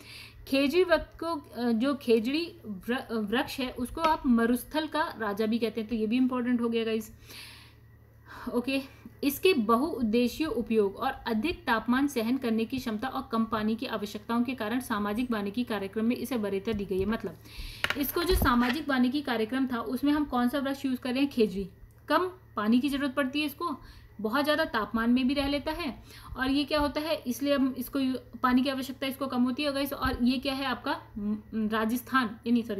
खेजड़ी वृक्ष को, जो खेजड़ी वृक्ष है उसको आप मरुस्थल का राजा भी कहते हैं। तो ये भी इंपॉर्टेंट हो गया गाइस, ओके। इसके बहुउद्देशीय उपयोग और अधिक तापमान सहन करने की क्षमता और कम पानी की आवश्यकताओं के कारण सामाजिक वानिकी कार्यक्रम में इसे वरीयता दी गई है। मतलब इसको जो सामाजिक वानिकी कार्यक्रम था उसमें हम कौन सा वृक्ष यूज़ कर रहे हैं, खेजड़ी। कम पानी की जरूरत पड़ती है इसको, बहुत ज़्यादा तापमान में भी रह लेता है, और ये क्या होता है इसलिए हम इसको पानी की आवश्यकता इसको कम होती है गाइस। और ये क्या है आपका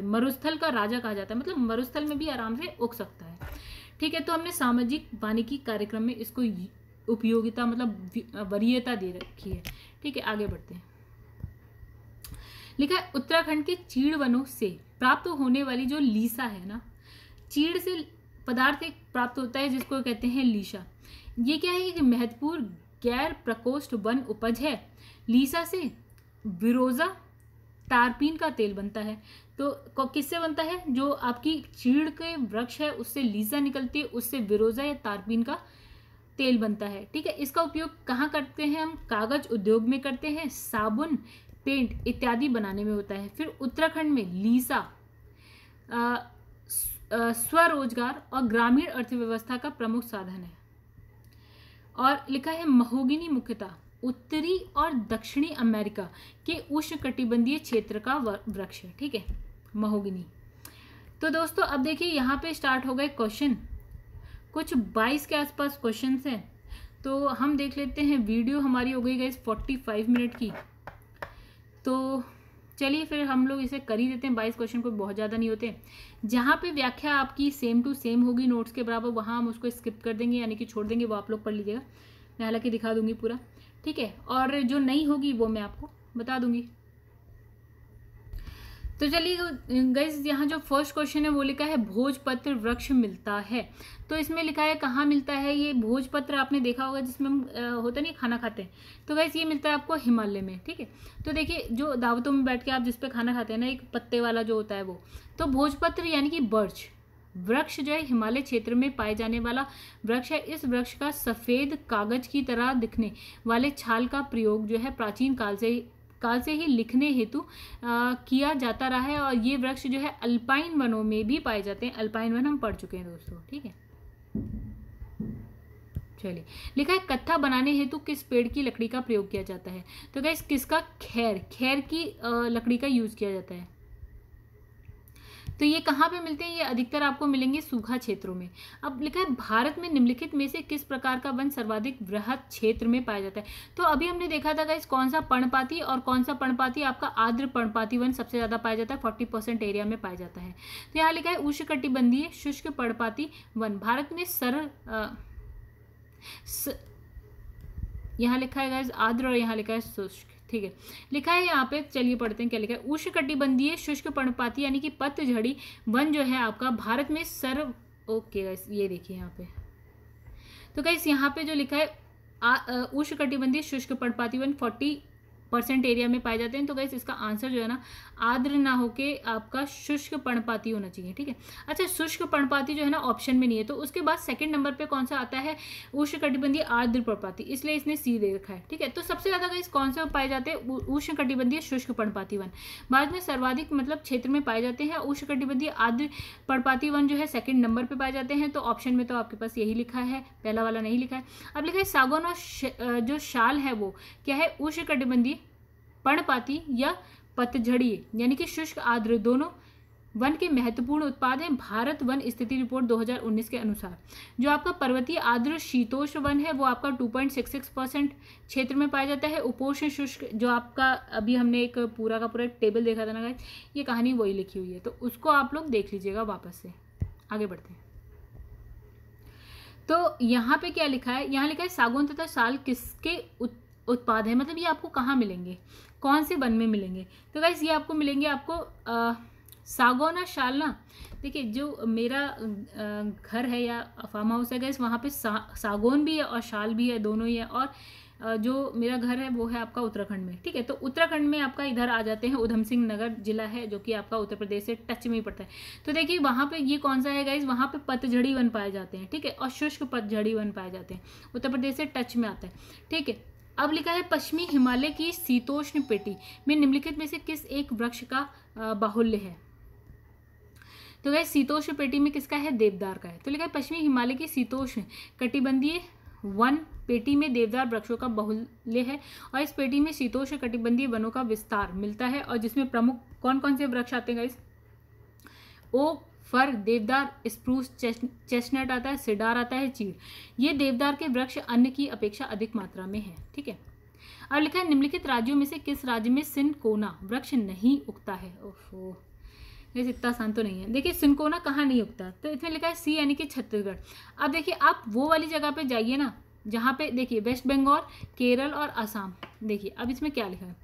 मरुस्थल का राजा कहा जाता है, मतलब मरुस्थल में भी आराम से उग सकता है, ठीक है। तो हमने सामाजिक वानिकी कार्यक्रम में इसको उपयोगिता मतलब वरीयता दे रखी है, ठीक है। आगे बढ़ते हैं। लिखा है उत्तराखंड के चीड़ वनों से प्राप्त होने वाली जो लीसा है ना, चीड़ से पदार्थ एक प्राप्त होता है जिसको कहते हैं लीसा। ये क्या है कि महत्वपूर्ण गैर प्रकोष्ठ वन उपज है। लीसा से विरोजा टारपीन का तेल बनता है। तो किससे बनता है? जो आपकी चीड़ के वृक्ष है उससे लीसा निकलती है, उससे विरोजा या टारपीन का तेल बनता है। ठीक है, इसका उपयोग कहाँ करते हैं हम? कागज उद्योग में करते हैं, साबुन, पेंट इत्यादि बनाने में होता है। फिर उत्तराखंड में लीसा स्वरोजगार और ग्रामीण अर्थव्यवस्था का प्रमुख साधन है। और लिखा है महोगनी मुख्यतः उत्तरी और दक्षिणी अमेरिका के उष्णकटिबंधीय क्षेत्र का वृक्ष है। ठीक है, महोगनी। तो दोस्तों अब देखिए यहाँ पे स्टार्ट हो गए क्वेश्चन, कुछ 22 के आसपास क्वेश्चंस हैं। तो हम देख लेते हैं। वीडियो हमारी हो गई गाइस 45 मिनट की, तो चलिए फिर हम लोग इसे कर ही देते हैं। 22 क्वेश्चन कोई बहुत ज़्यादा नहीं होते। जहाँ पे व्याख्या आपकी सेम टू सेम होगी नोट्स के बराबर, वहाँ हम उसको स्किप कर देंगे, यानी कि छोड़ देंगे, वो आप लोग पढ़ लीजिएगा। मैं हालांकि दिखा दूंगी पूरा, ठीक है, और जो नहीं होगी वो मैं आपको बता दूंगी। तो चलिए गाइस, यहाँ जो फर्स्ट क्वेश्चन है वो लिखा है भोजपत्र वृक्ष मिलता है। तो इसमें लिखा है कहाँ मिलता है ये भोजपत्र? आपने देखा होगा जिसमें हम होता नहीं खाना खाते हैं। तो गाइस ये मिलता है आपको हिमालय में। ठीक है, तो देखिए जो दावतों में बैठ के आप जिस पे खाना खाते हैं ना, एक पत्ते वाला जो होता है वो, तो भोजपत्र यानी कि बर्च वृक्ष जो है हिमालय क्षेत्र में पाए जाने वाला वृक्ष है। इस वृक्ष का सफ़ेद कागज की तरह दिखने वाले छाल का प्रयोग जो है प्राचीन काल से ही लिखने हेतु किया जाता रहा है। और ये वृक्ष जो है अल्पाइन वनों में भी पाए जाते हैं। अल्पाइन वन हम पढ़ चुके हैं दोस्तों। ठीक है, चलिए लिखा है कत्था बनाने हेतु किस पेड़ की लकड़ी का प्रयोग किया जाता है? तो गाइस किसका? खैर की लकड़ी का यूज किया जाता है। तो ये कहाँ पे मिलते हैं? ये अधिकतर आपको मिलेंगे सूखा क्षेत्रों में। अब लिखा है भारत में निम्नलिखित में से किस प्रकार का वन सर्वाधिक वृहद क्षेत्र में पाया जाता है? तो अभी हमने देखा था गाइस कौन सा पर्णपाती और कौन सा पर्णपाती, आपका आर्द्र पर्णपाती वन सबसे ज्यादा पाया जाता है, 40% एरिया में पाया जाता है। तो यहाँ लिखा है उष्णकटिबंधीय शुष्क पर्णपाती वन भारत में यहाँ लिखा है गाइस आर्द्र और यहाँ लिखा है शुष्क। ठीक है, लिखा है यहाँ पे, चलिए पढ़ते हैं क्या लिखा है। उष्णकटिबंधीय शुष्क पर्णपाती यानी कि पतझड़ी वन जो है आपका भारत में ओके गाइस, ये देखिए यहाँ पे। तो गाइस यहाँ पे जो लिखा है उष्णकटिबंधीय शुष्क पर्णपाती वन 40% एरिया में पाए जाते हैं। तो गाइस इसका आंसर जो है ना आर्द्र ना होके आपका शुष्क पर्णपाती होना चाहिए। ठीक है, अच्छा शुष्क पर्णपाती जो है ना ऑप्शन में नहीं है, तो उसके बाद सेकंड नंबर पे कौन सा आता है? उष्णकटिबंधीय आर्द्र पर्णपाती, इसलिए इसने सी दे रखा है। ठीक है, तो सबसे ज्यादा गाइस कौन से पाए जाते हैं? उष्णकटिबंधीय शुष्क पर्णपाती वन भारत में सर्वाधिक मतलब क्षेत्र में पाए जाते हैं। उष्णकटिबंधीय आर्द्र पर्णपाती वन जो है सेकंड नंबर पे पाए जाते हैं। तो ऑप्शन में तो आपके पास यही लिखा है, पहला वाला नहीं लिखा है। अब लिखा है सागौन और जो शाल है वो क्या है? उष्णकटिबंधीय पर्णपाती या पतझड़ी यानी कि शुष्क आर्द्र दोनों वन के महत्वपूर्ण उत्पाद हैं। भारत वन स्थिति रिपोर्ट 2019 के अनुसार जो आपका पर्वतीय आर्द्र शीतोष्ण वन है वो आपका 2.66% क्षेत्र में पाया जाता है। उपोष्ण शुष्क जो आपका अभी हमने एक पूरा का पूरा टेबल देखा था ना गाइस, ये कहानी वही लिखी हुई है, तो उसको आप लोग देख लीजिएगा वापस से। आगे बढ़ते हैं। तो यहाँ पे क्या लिखा है? यहाँ लिखा है सागौन तथा शाल किसके उत्पाद है, मतलब ये आपको कहाँ मिलेंगे, कौन से वन में मिलेंगे? तो गाइस ये आपको मिलेंगे आपको सागौन और शाल ना, देखिए जो मेरा घर है या फार्म हाउस है गाइस, वहाँ पे सागौन भी है और शाल भी है, दोनों ही है। और जो मेरा घर है वो है आपका उत्तराखंड में। ठीक है, तो उत्तराखंड में आपका इधर आ जाते हैं, उधम सिंह नगर जिला है जो कि आपका उत्तर प्रदेश से टच में ही पड़ता है। तो देखिए वहाँ पे ये कौन सा है गाइस? वहाँ पे पतझड़ी वन पाए जाते हैं। ठीक है, और शुष्क पतझड़ी वन पाए जाते हैं, उत्तर प्रदेश से टच में आता है। ठीक है, अब लिखा है पश्चिमी हिमालय की शीतोष्ण पेटी में निम्नलिखित में से किस एक वृक्ष का बाहुल्य है? तो गाइस शीतोष्ण पेटी में किसका है? देवदार का है। तो लिखा है पश्चिमी हिमालय की शीतोष्ण कटिबंधीय वन पेटी में देवदार वृक्षों का बाहुल्य है। और इस पेटी में शीतोष्ण कटिबंधीय वनों का विस्तार मिलता है। और जिसमें प्रमुख कौन कौन से वृक्ष आते हैं गाइस? ओक, फर, देवदार, स्प्रूस, चेस्टनट आता है, सिडार आता है, चीड़। ये देवदार के वृक्ष अन्य की अपेक्षा अधिक मात्रा में है। ठीक है, और लिखा है निम्नलिखित राज्यों में से किस राज्य में सिनकोना वृक्ष नहीं उगता है? ओहो, ये इतना आसान तो नहीं है। देखिए सिनकोना कहाँ नहीं उगता, तो इसमें लिखा है सी यानी कि छत्तीसगढ़। अब देखिए आप वो वाली जगह पे जाइए ना जहाँ पे देखिए वेस्ट बंगाल, केरल और असम। देखिए अब इसमें क्या लिखा है?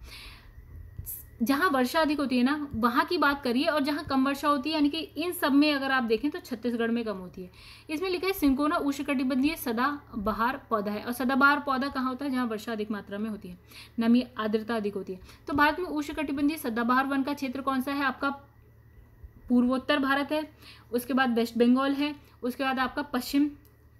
जहाँ वर्षा अधिक होती है ना वहाँ की बात करिए, और जहाँ कम वर्षा होती है यानी कि इन सब में अगर आप देखें तो छत्तीसगढ़ में कम होती है। इसमें लिखा है सिंकोना उष्णकटिबंधीय सदाबहार पौधा है, और सदाबहार पौधा कहाँ होता है? जहाँ वर्षा अधिक मात्रा में होती है, नमी आर्द्रता अधिक होती है। तो भारत में उष्णकटिबंधीय सदाबहार वन का क्षेत्र कौन सा है? आपका पूर्वोत्तर भारत है, उसके बाद वेस्ट बंगाल है, उसके बाद आपका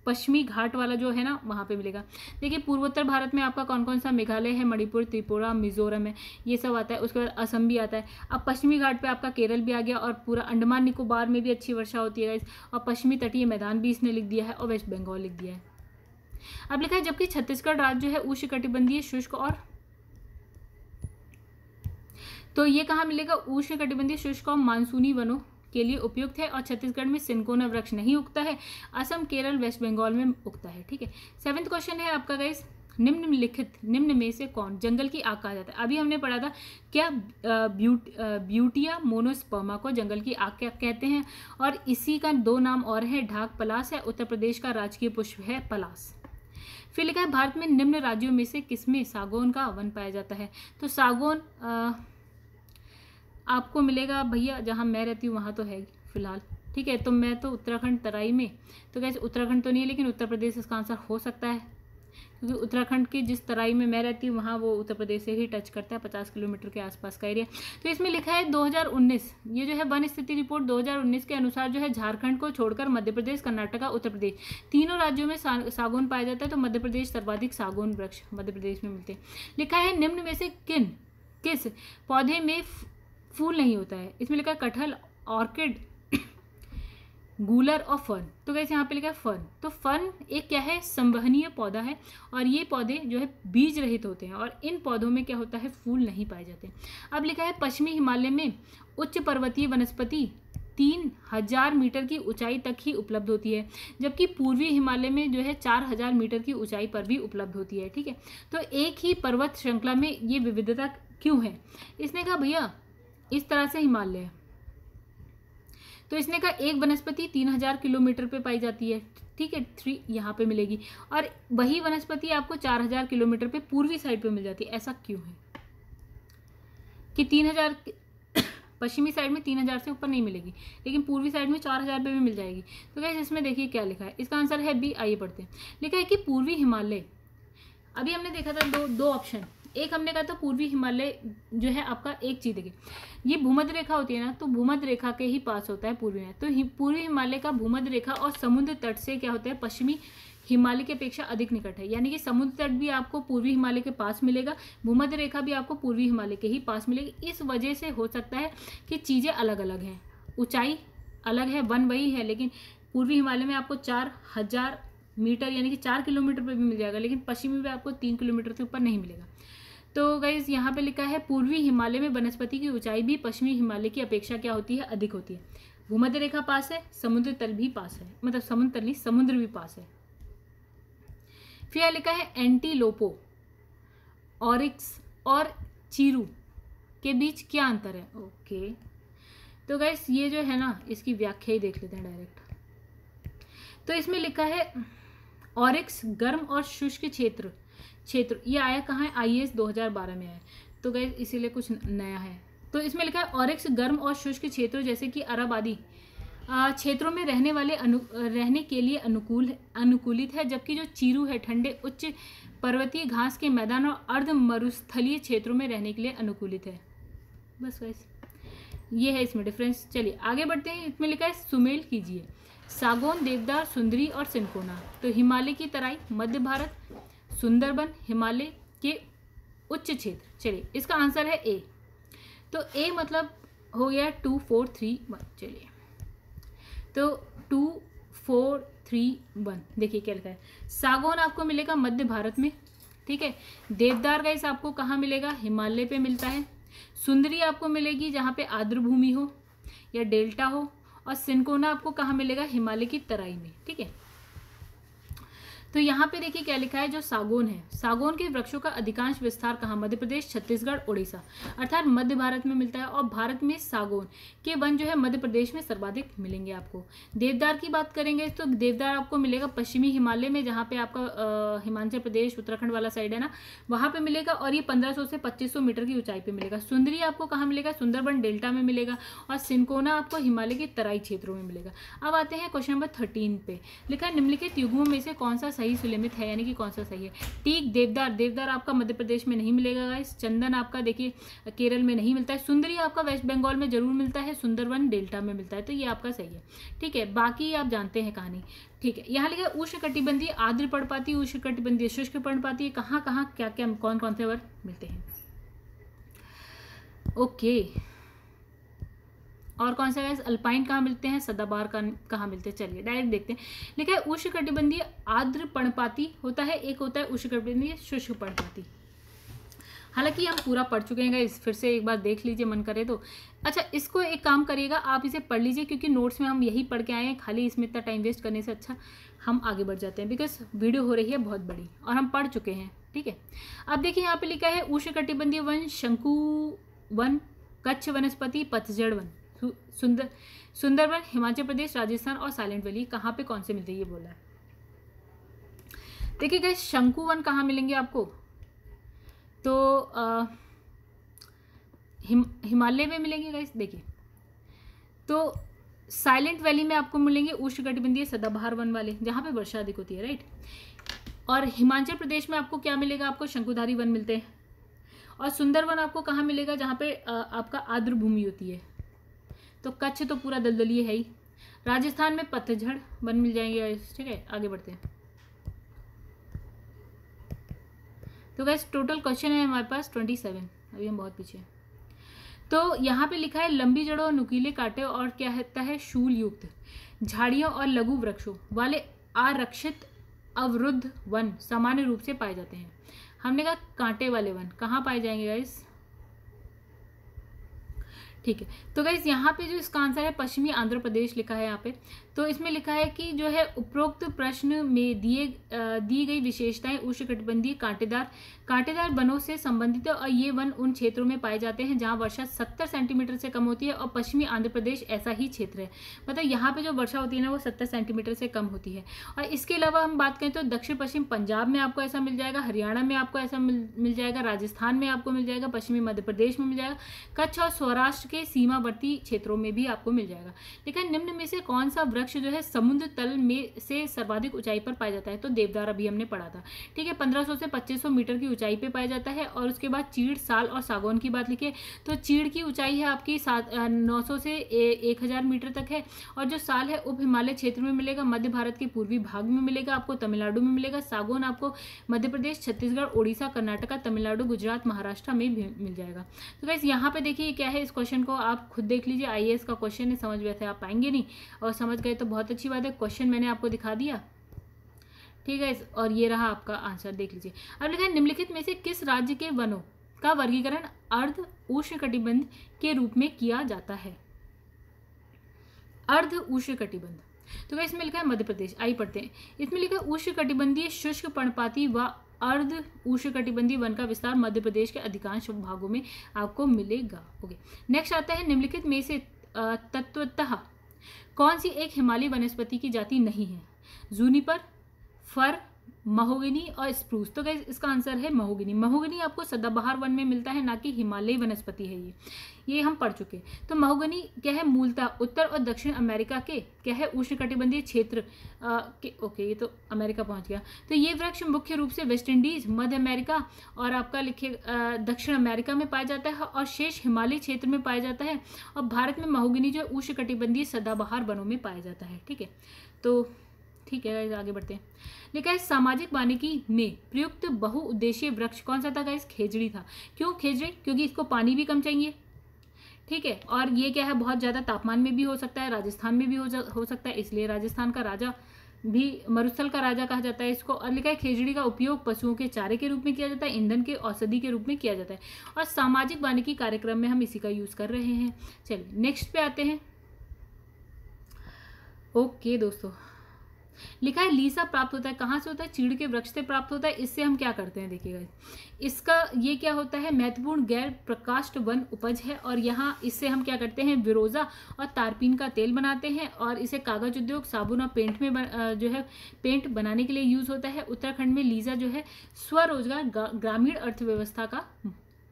पश्चिमी घाट वाला जो है ना वहाँ पे मिलेगा। देखिए पूर्वोत्तर भारत में आपका कौन कौन सा? मेघालय है, मणिपुर, त्रिपुरा, मिजोरम है, ये सब आता है। उसके बाद असम भी आता है। अब पश्चिमी घाट पे आपका केरल भी आ गया, और पूरा अंडमान निकोबार में भी अच्छी वर्षा होती है, और पश्चिमी तटीय मैदान भी इसने लिख दिया है, और वेस्ट बंगाल लिख दिया है। अब लिखा है जबकि छत्तीसगढ़ राज्य जो है उष्णकटिबंधीय शुष्क और, तो ये कहाँ मिलेगा? उष्णकटिबंधीय शुष्क और मानसूनी वनों के लिए उपयुक्त है, और छत्तीसगढ़ में सिंकोना वृक्ष नहीं उगता है। असम, केरल, वेस्ट बंगाल में उगता है। ठीक है, 7वां क्वेश्चन है आपका गाइस, निम्न में से कौन जंगल की आग कहा जाता है? अभी हमने पढ़ा था क्या ब्यूटिया मोनोस्पर्मा को जंगल की आग क्या कहते हैं, और इसी का 2 नाम और है, ढाक पलास है, उत्तर प्रदेश का राजकीय पुष्प है पलास। फिर लिखा है भारत में निम्न राज्यों में से किसमें सागौन का वन पाया जाता है? तो सागौन आपको मिलेगा भैया, जहाँ मैं रहती हूँ वहाँ तो है फिलहाल। ठीक है, तो मैं तो उत्तराखंड तराई में, तो कैसे उत्तराखंड तो नहीं है, लेकिन उत्तर प्रदेश इसका आंसर हो सकता है, क्योंकि उत्तराखंड की जिस तराई में मैं रहती हूँ वहाँ वो उत्तर प्रदेश से ही टच करता है, 50 किलोमीटर के आसपास का एरिया। तो इसमें लिखा है 2019, ये जो है वन स्थिति रिपोर्ट 2019 के अनुसार जो है झारखंड को छोड़कर मध्य प्रदेश, कर्नाटका, उत्तर प्रदेश तीनों राज्यों में सागौन पाया जाता है। तो मध्य प्रदेश सर्वाधिक सागौन वृक्ष मध्य प्रदेश में मिलते हैं। लिखा है निम्न में से किस पौधे में फूल नहीं होता है? इसमें लिखा है कटहल, ऑर्किड, गूलर और फर्न। तो कैसे यहाँ पे लिखा है फर्न, तो फर्न एक क्या है? संवहनीय पौधा है, और ये पौधे जो है बीज रहित होते हैं, और इन पौधों में क्या होता है? फूल नहीं पाए जाते। अब लिखा है पश्चिमी हिमालय में उच्च पर्वतीय वनस्पति 3000 मीटर की ऊंचाई तक ही उपलब्ध होती है, जबकि पूर्वी हिमालय में जो है 4000 मीटर की ऊंचाई पर भी उपलब्ध होती है। ठीक है, तो एक ही पर्वत श्रृंखला में ये विविधता क्यों है? इसने कहा भैया इस तरह से हिमालय है, तो इसने कहा एक वनस्पति 3000 किलोमीटर पे पाई जाती है। ठीक है, 3 यहाँ पे मिलेगी, और वही वनस्पति आपको 4000 किलोमीटर पे पूर्वी साइड पे मिल जाती है। ऐसा क्यों है कि 3000 पश्चिमी साइड में 3000 से ऊपर नहीं मिलेगी, लेकिन पूर्वी साइड में 4000 पे भी मिल जाएगी? तो गाइस इसमें देखिए क्या लिखा है, इसका आंसर है बी। आइए पढ़ते हैं। लिखा है कि पूर्वी हिमालय, अभी हमने देखा था दो ऑप्शन, एक हमने कहा था पूर्वी हिमालय जो है आपका, एक चीज देखिए ये भूमध्य रेखा होती है ना, तो भूमध्य रेखा के ही पास होता है पूर्वी में। तो पूर्वी हिमालय का भूमध्य रेखा और समुद्र तट से क्या होता है? पश्चिमी हिमालय की अपेक्षा अधिक निकट है, यानी कि समुद्र तट भी आपको पूर्वी हिमालय के पास मिलेगा, भूमध्य रेखा भी आपको पूर्वी हिमालय के ही पास मिलेगी। इस वजह से हो सकता है कि चीज़ें अलग अलग हैं, ऊंचाई अलग है, वन वही है, लेकिन पूर्वी हिमालय में आपको 4000 मीटर यानी कि 4 किलोमीटर पर भी मिल जाएगा, लेकिन पश्चिमी में आपको 3 किलोमीटर से ऊपर नहीं मिलेगा। तो गाइज यहाँ पे लिखा है पूर्वी हिमालय में वनस्पति की ऊंचाई भी पश्चिमी हिमालय की अपेक्षा क्या होती है? अधिक होती है। भूमध्य रेखा पास है, समुद्र तल भी पास है, मतलब समुद्र तल नहीं, समुद्र भी पास है। फिर यहाँ लिखा है एंटीलोपो, ऑरिक्स और चीरू के बीच क्या अंतर है? ओके, तो गाइज ये जो है ना इसकी व्याख्या ही देख लेते हैं डायरेक्ट। तो इसमें लिखा है ऑरिक्स गर्म और शुष्क क्षेत्र, ये आया कहाँ है? IAS 2012 में आया, तो गाइस इसीलिए कुछ नया है। तो इसमें लिखा है ऑरिक्स गर्म और शुष्क क्षेत्रों जैसे कि अरब आदि क्षेत्रों में रहने के लिए अनुकूलित है, जबकि जो चीरू है ठंडे उच्च पर्वतीय घास के मैदान और अर्ध मरुस्थलीय क्षेत्रों में रहने के लिए अनुकूलित है। बस गाइस ये है इसमें डिफरेंस। चलिए आगे बढ़ते हैं। इसमें लिखा है सुमेल कीजिए सागौन, देवदार, सुंदरी और सिंकोना। तो हिमालय की तराई, मध्य भारत, सुंदरबन, हिमालय के उच्च क्षेत्र। चलिए इसका आंसर है ए। तो ए मतलब हो गया 2 4 3 1। चलिए तो 2 4 3 1 देखिए क्या लिखा है। सागौन आपको मिलेगा मध्य भारत में, ठीक है। देवदार गाइस आपको कहाँ मिलेगा? हिमालय पे मिलता है। सुंदरी आपको मिलेगी जहाँ पे आर्द्र भूमि हो या डेल्टा हो, और सिंकोना आपको कहाँ मिलेगा? हिमालय की तराई में, ठीक है। तो यहाँ पे देखिए क्या लिखा है, जो सागौन है, सागौन के वृक्षों का अधिकांश विस्तार कहाँ, मध्य प्रदेश, छत्तीसगढ़, उड़ीसा, अर्थात मध्य भारत में मिलता है। और भारत में सागौन के वन जो है मध्य प्रदेश में सर्वाधिक मिलेंगे आपको। देवदार की बात करेंगे तो देवदार आपको मिलेगा पश्चिमी हिमालय में, जहाँ पे आपका हिमाचल प्रदेश उत्तराखंड वाला साइड है ना, वहाँ पे मिलेगा। और ये 1500 से 2500 मीटर की ऊंचाई पे मिलेगा। सुंदरी आपको कहाँ मिलेगा, सुंदरबन डेल्टा में मिलेगा। और सिनकोना आपको हिमालय के तराई क्षेत्रों में मिलेगा। अब आते हैं क्वेश्चन नंबर 13 पे। लिखा है निम्नलिखित युग्मों में से कौन सा सही सुलेमित है, यानी कि कौन सा सही है। टीक, देवदार, देवदार आपका मध्य प्रदेश में नहीं मिलेगा गाइस। चंदन आपका देखिए केरल में नहीं मिलता है। सुंदरी आपका वेस्ट बंगाल में जरूर मिलता है, सुंदरबन डेल्टा में मिलता है, तो ये आपका सही है। ठीक है, बाकी आप जानते हैं कहानी। ठीक है, यहाँ लिखा है उष्णकटिबंधीय आर्द्र पर्णपाती, उष्णकटिबंधीय शुष्क पर्णपाती, कहाँ कहाँ क्या क्या कौन कौन से वर्ग मिलते हैं। ओके, और कौन सा है, अल्पाइन कहाँ मिलते हैं, सदाबहार कहाँ मिलते हैं। चलिए डायरेक्ट देखते हैं। लिखा है उष्णकटिबंधीय आर्द्र पर्णपाती होता है, एक होता है उष्णकटिबंधीय शुष्क पर्णपाती। हालांकि हम पूरा पढ़ चुके हैं, इस फिर से एक बार देख लीजिए मन करे तो। अच्छा, इसको एक काम करिएगा, आप इसे पढ़ लीजिए, क्योंकि नोट्स में हम यही पढ़ के आए हैं। खाली इसमें इतना टाइम वेस्ट करने से अच्छा हम आगे बढ़ जाते हैं, बिकॉज वीडियो हो रही है बहुत बड़ी और हम पढ़ चुके हैं। ठीक है, अब देखिए यहाँ पे लिखा है उष्णकटिबंधीय वन, शंकु वन, कच्छ वनस्पति, पतझड़ वन, सुंदरवन, हिमाचल प्रदेश, राजस्थान और साइलेंट वैली कहाँ पे कौन से मिलते हैं ये बोला है। देखिए गाइस, शंकु वन कहाँ मिलेंगे आपको, तो हिमालय में मिलेंगे गाइस। देखिए, तो साइलेंट वैली में आपको मिलेंगे उष्णकटिबंधीय सदाबहार वन वाले, जहाँ पे वर्षा अधिक होती है, राइट। और हिमाचल प्रदेश में आपको क्या मिलेगा, आपको शंकुधारी वन मिलते हैं। और सुंदरवन आपको कहाँ मिलेगा, जहाँ पे आपका आर्द्र भूमि होती है। तो कच्छ तो पूरा दलदली है ही। राजस्थान में पतझड़ वन मिल जाएंगे। ठीक है, आगे बढ़ते हैं। तो गाइस टोटल क्वेश्चन है हमारे पास 27, अभी हम बहुत पीछे हैं। तो यहाँ पे लिखा है लंबी जड़ों और नुकीले कांटे और क्या कहता है, शूल युक्त झाड़ियों और लघु वृक्षों वाले आरक्षित अवरुद्ध वन सामान्य रूप से पाए जाते हैं। हमने कहा कांटे वाले वन कहाँ पाए जाएंगे गाइस। ठीक है, तो गाइस यहाँ पे जो इसका आंसर है पश्चिमी आंध्र प्रदेश लिखा है यहाँ पे। तो इसमें लिखा है कि जो है उपरोक्त प्रश्न में दी गई विशेषताएं उष्णकटिबंधीय कांटेदार वनों से संबंधित है। और ये वन उन क्षेत्रों में पाए जाते हैं जहाँ वर्षा 70 सेंटीमीटर से कम होती है। और पश्चिमी आंध्र प्रदेश ऐसा ही क्षेत्र है, मतलब यहाँ पे जो वर्षा होती है ना वो 70 सेंटीमीटर से कम होती है। और इसके अलावा हम बात करें तो दक्षिण पश्चिम पंजाब में आपको ऐसा मिल जाएगा, हरियाणा में आपको ऐसा मिल जाएगा, राजस्थान में आपको मिल जाएगा, पश्चिमी मध्य प्रदेश में मिल जाएगा, कच्छ और सौराष्ट्र के सीमावर्ती क्षेत्रों में भी आपको मिल जाएगा। लेकिन निम्न में से कौन सा वृक्ष जो है समुद्र तल में से सर्वाधिक ऊंचाई पर पाया जाता है, तो देवदार अभी हमने पढ़ा था। ठीक है, 1500 से 2500 मीटर की ऊंचाई पे पाया जाता है। और उसके बाद चीड़, साल और सागौन की बात लिखिए, तो चीड़ की ऊंचाई है आपकी 900 से 1000 मीटर तक है। और जो साल है उप हिमालय क्षेत्र में मिलेगा, मध्य भारत के पूर्वी भाग में मिलेगा, आपको तमिलनाडु में मिलेगा। सागौन आपको मध्य प्रदेश, छत्तीसगढ़, उड़ीसा, कर्नाटका, तमिलनाडु, गुजरात, महाराष्ट्र में भी मिल जाएगा। तो गाइस यहाँ पे देखिए क्या है, इस क्वेश्चन को आप खुद देख लीजिए। IAS का क्वेश्चन है, समझ वैसे आप पाएंगे नहीं, और समझ गए तो बहुत अच्छी बात है। क्वेश्चन मैंने आपको दिखा दिया, ठीक है, और ये रहा आपका आंसर, देख लीजिए। अब लिखा है निम्नलिखित में से किस राज्य के वनों का वर्गीकरण अर्ध उष्णकटिबंध के रूप में किया जाता है। अर्ध उष्णकटिबंध, तो इसमें लिखा है मध्य प्रदेश। आइए पढ़ते हैं। इसमें लिखा है उष्णकटिबंधीय शुष्क पर्णपाती व अर्ध उष्णकटिबंधीय वन का विस्तार मध्य प्रदेश के अधिकांश भागों में आपको मिलेगा। ओके, नेक्स्ट आता है निम्नलिखित में से तत्वतः कौन सी एक हिमालयी वनस्पति की जाति नहीं है। जूनिपर, फर, महोगनी और स्प्रूस। तो गाइस इसका आंसर है महोगनी। महोगनी आपको सदाबहार वन में मिलता है, ना कि हिमालयी वनस्पति है ये हम पढ़ चुके हैं। तो महोगनी क्या है, मूलतः उत्तर और दक्षिण अमेरिका के क्या है उष्णकटिबंधीय क्षेत्र के। ओके, ये तो अमेरिका पहुंच गया। तो ये वृक्ष मुख्य रूप से वेस्ट इंडीज, मध्य अमेरिका और आपका लिखिए दक्षिण अमेरिका में पाया जाता है, और शेष हिमालयी क्षेत्र में पाया जाता है। और भारत में महोगनी जो उष्णकटिबंधीय सदाबहार वनों में पाया जाता है। ठीक है, तो ठीक है आगे बढ़ते हैं। लिखा है सामाजिक वानिकी में प्रयुक्त बहुउद्देशीय वृक्ष कौन सा था गाइस, खेजड़ी था। क्यों खेजड़ी, क्योंकि इसको पानी भी कम चाहिए। ठीक है, और ये क्या है बहुत ज़्यादा तापमान में भी हो सकता है, राजस्थान में भी हो सकता है, इसलिए राजस्थान का राजा भी मरुस्थल का राजा कहा जाता है इसको। और लिखा है खेजड़ी का उपयोग पशुओं के चारे के रूप में किया जाता है, ईंधन के औषधि के रूप में किया जाता है, और सामाजिक वानिकी कार्यक्रम में हम इसी का यूज़ कर रहे हैं। चलिए नेक्स्ट पे आते हैं। ओके दोस्तों, लिखा है लीसा प्राप्त होता है, कहाँ से होता है, चीड़ के वृक्ष से प्राप्त होता है। इससे हम क्या करते हैं देखिएगा, इसका ये क्या होता है, महत्वपूर्ण गैर प्रकाष्ठ वन उपज है। और यहाँ इससे हम क्या करते हैं, विरोजा और तारपीन का तेल बनाते हैं और इसे कागज उद्योग, साबुन और पेंट में जो है पेंट बनाने के लिए यूज होता है। उत्तराखंड में लीजा जो है स्वरोजगार ग्रामीण अर्थव्यवस्था का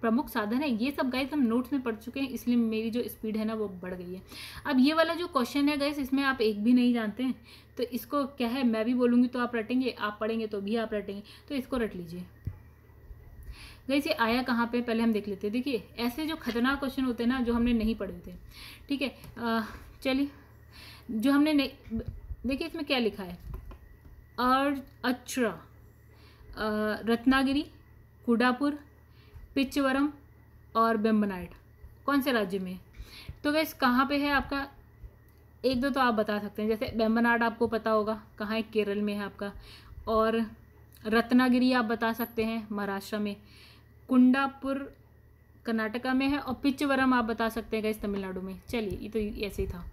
प्रमुख साधन है। ये सब गाइस हम नोट्स में पढ़ चुके हैं, इसलिए मेरी जो स्पीड है ना वो बढ़ गई है। अब ये वाला जो क्वेश्चन है गाइस, इसमें आप एक भी नहीं जानते हैं, तो इसको क्या है, मैं भी बोलूँगी तो आप रटेंगे, आप पढ़ेंगे तो भी आप रटेंगे, तो इसको रट लीजिए। गाइस ये आया कहाँ पे, पहले हम देख लेते हैं। देखिए ऐसे जो खतरनाक क्वेश्चन होते हैं ना, जो हमने नहीं पढ़े थे, ठीक है। चलिए जो हमने नहीं, देखिए इसमें क्या लिखा है, अच्रा, रत्नागिरी, कुडापुर, पिच्चवरम और बेम्बनाड कौन से राज्य में है। तो गाइस कहाँ पे है आपका, एक दो तो आप बता सकते हैं, जैसे बेम्बनाड आपको पता होगा कहाँ है, केरल में है आपका, और रत्नागिरी आप बता सकते हैं महाराष्ट्र में, कुंडापुर कर्नाटका में है, और पिच्चवरम आप बता सकते हैं गाइस तमिलनाडु में। चलिए ये तो ऐसे ही था।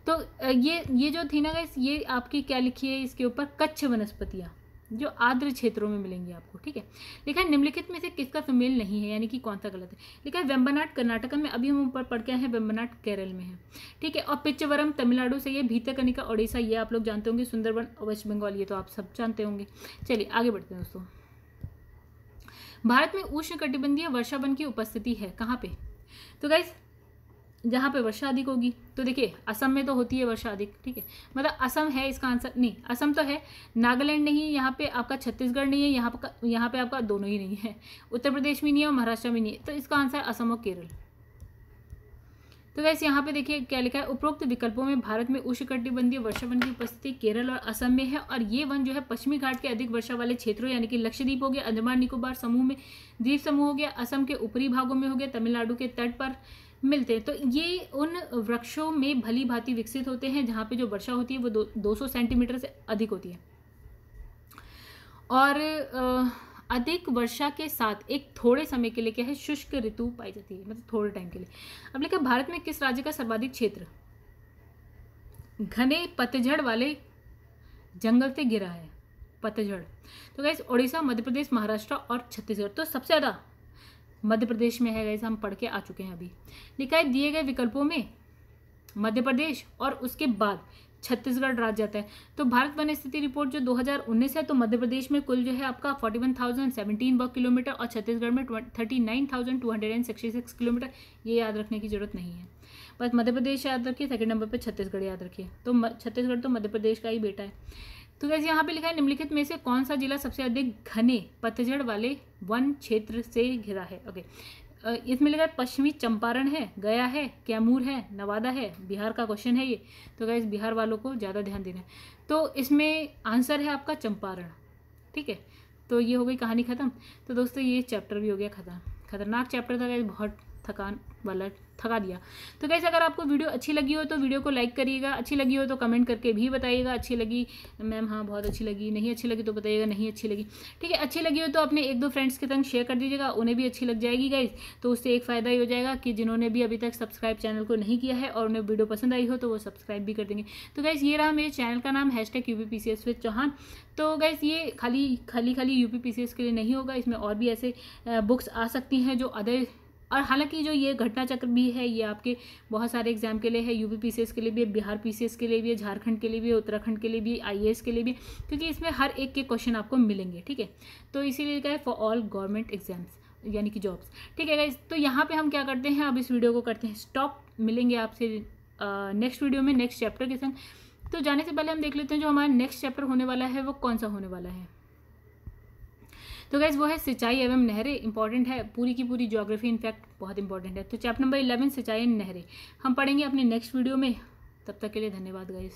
तो ये जो थी ना गाइस, ये आपकी क्या लिखी है इसके ऊपर, कच्छ वनस्पतियाँ जो आर्द्र क्षेत्रों में मिलेंगी आपको, ठीक है। लिखा है निम्नलिखित में से किसका सुमेल नहीं है, यानी कि कौन सा गलत है। लिखा है वेम्बनाड कर्नाटक में, अभी हम ऊपर पढ़ के आए हैं, वेम्बनाड केरल में है, ठीक है। और पिच्चवरम तमिलनाडु से, ये भीतरकनिका ओडिशा, ये आप लोग जानते होंगे, सुंदरबन वेस्ट बंगाल, ये तो आप सब जानते होंगे। चलिए आगे बढ़ते हैं दोस्तों। भारत में उष्णकटिबंधीय वर्षा वन की उपस्थिति है कहाँ पे, तो गाइस जहाँ पे वर्षा अधिक होगी, तो देखिए असम में तो होती है वर्षा अधिक, ठीक है, मतलब असम है इसका आंसर, नहीं असम तो है, नागालैंड नहीं है, यहाँ पे आपका छत्तीसगढ़ नहीं है, यहाँ पे आपका दोनों ही नहीं है, उत्तर प्रदेश में नहीं है और महाराष्ट्र में नहीं है, तो इसका आंसर असम और केरल। तो वैसे यहाँ पे देखिए क्या लिखा है, उपरोक्त विकल्पों में भारत में उष्णकटिबंधीय वर्षा वन की उपस्थिति केरल और असम में है, और ये वन जो है पश्चिमी घाट के अधिक वर्षा वाले क्षेत्रों, यानी कि लक्षद्वीप हो गया, अंडमान निकोबार समूह में, द्वीप समूह हो गया, असम के ऊपरी भागों में हो गया, तमिलनाडु के तट पर मिलते हैं। तो ये उन वृक्षों में भली भांति विकसित होते हैं जहाँ पे जो वर्षा होती है वो 200 सेंटीमीटर से अधिक होती है, और अधिक वर्षा के साथ एक थोड़े समय के लिए क्या है, शुष्क ऋतु पाई जाती है, मतलब थोड़े टाइम के लिए। अब लिखा भारत में किस राज्य का सर्वाधिक क्षेत्र घने पतझड़ वाले जंगल से घिरा है, पतझड़। तो गाइस उड़ीसा, मध्य प्रदेश, महाराष्ट्र और छत्तीसगढ़, तो सबसे ज़्यादा मध्य प्रदेश में है गाइस, हम पढ़ के आ चुके हैं अभी। लिखा है दिए गए विकल्पों में मध्य प्रदेश और उसके बाद छत्तीसगढ़ राज्य आता है। तो भारत वन स्थिति रिपोर्ट जो 2019 है, तो मध्य प्रदेश में कुल जो है आपका 41,017 वर्ग किलोमीटर और छत्तीसगढ़ में 39,266 किलोमीटर। ये याद रखने की जरूरत नहीं है, बस मध्य प्रदेश याद रखिए, सेकंड नंबर पे छत्तीसगढ़ याद रखिए। तो छत्तीसगढ़ तो मध्य प्रदेश का ही बेटा है। तो वैसे यहाँ पे लिखा है निम्नलिखित में से कौन सा जिला सबसे अधिक घने पतझड़ वाले वन क्षेत्र से घिरा है। ओके, इसमें लिखा है पश्चिमी चंपारण है, गया है, कैमूर है, नवादा है, बिहार का क्वेश्चन है ये। तो गाइस बिहार वालों को ज़्यादा ध्यान देना है। तो इसमें आंसर है आपका चंपारण, ठीक है। तो ये हो गई कहानी ख़त्म। तो दोस्तों ये चैप्टर भी हो गया ख़त्म। खतरनाक चैप्टर था गाइस, बहुत थकान वाला, थका दिया। तो गाइस अगर आपको वीडियो अच्छी लगी हो तो वीडियो को लाइक करिएगा, अच्छी लगी हो तो कमेंट करके भी बताइएगा अच्छी लगी मैम, हाँ बहुत अच्छी लगी, नहीं अच्छी लगी तो बताइएगा नहीं अच्छी लगी, ठीक है। अच्छी लगी हो तो अपने एक दो फ्रेंड्स के संग शेयर कर दीजिएगा, उन्हें भी अच्छी लग जाएगी गाइस। तो उससे एक फ़ायदा ही हो जाएगा कि जिन्होंने भी अभी तक सब्सक्राइब चैनल को नहीं किया है और उन्हें वीडियो पसंद आई हो तो वो सब्सक्राइब भी कर देंगे। तो गाइस ये रहा मेरे चैनल का नाम #UPPCS विद चौहान। तो गाइस ये खाली UPPCS के लिए नहीं होगा, इसमें और भी ऐसे बुक्स आ सकती हैं जो अदर, और हालांकि जो ये घटना चक्र भी है ये आपके बहुत सारे एग्जाम के लिए है, UPPCS के लिए भी है, बिहार PCS के लिए भी है, झारखंड के लिए भी है, उत्तराखंड के लिए भी, IAS के लिए भी, क्योंकि इसमें हर एक के क्वेश्चन आपको मिलेंगे, ठीक है। तो इसीलिए क्या है, फॉर ऑल गवर्नमेंट एग्जाम्स यानी कि जॉब्स, ठीक है गाइस। तो यहाँ पे हम क्या करते हैं, अब इस वीडियो को करते हैं स्टॉप, मिलेंगे आपसे नेक्स्ट वीडियो में नेक्स्ट चैप्टर के संग। तो जाने से पहले हम देख लेते हैं जो हमारा नेक्स्ट चैप्टर होने वाला है वो कौन सा होने वाला है। तो गाइज वो है सिंचाई एवं नहरें। इंपॉर्टेंट है, पूरी की पूरी ज्योग्राफी इनफैक्ट बहुत इंपॉर्टेंट है। तो चैप्टर नंबर 11 सिंचाई एवं नहरें हम पढ़ेंगे अपने नेक्स्ट वीडियो में। तब तक के लिए धन्यवाद गाइज।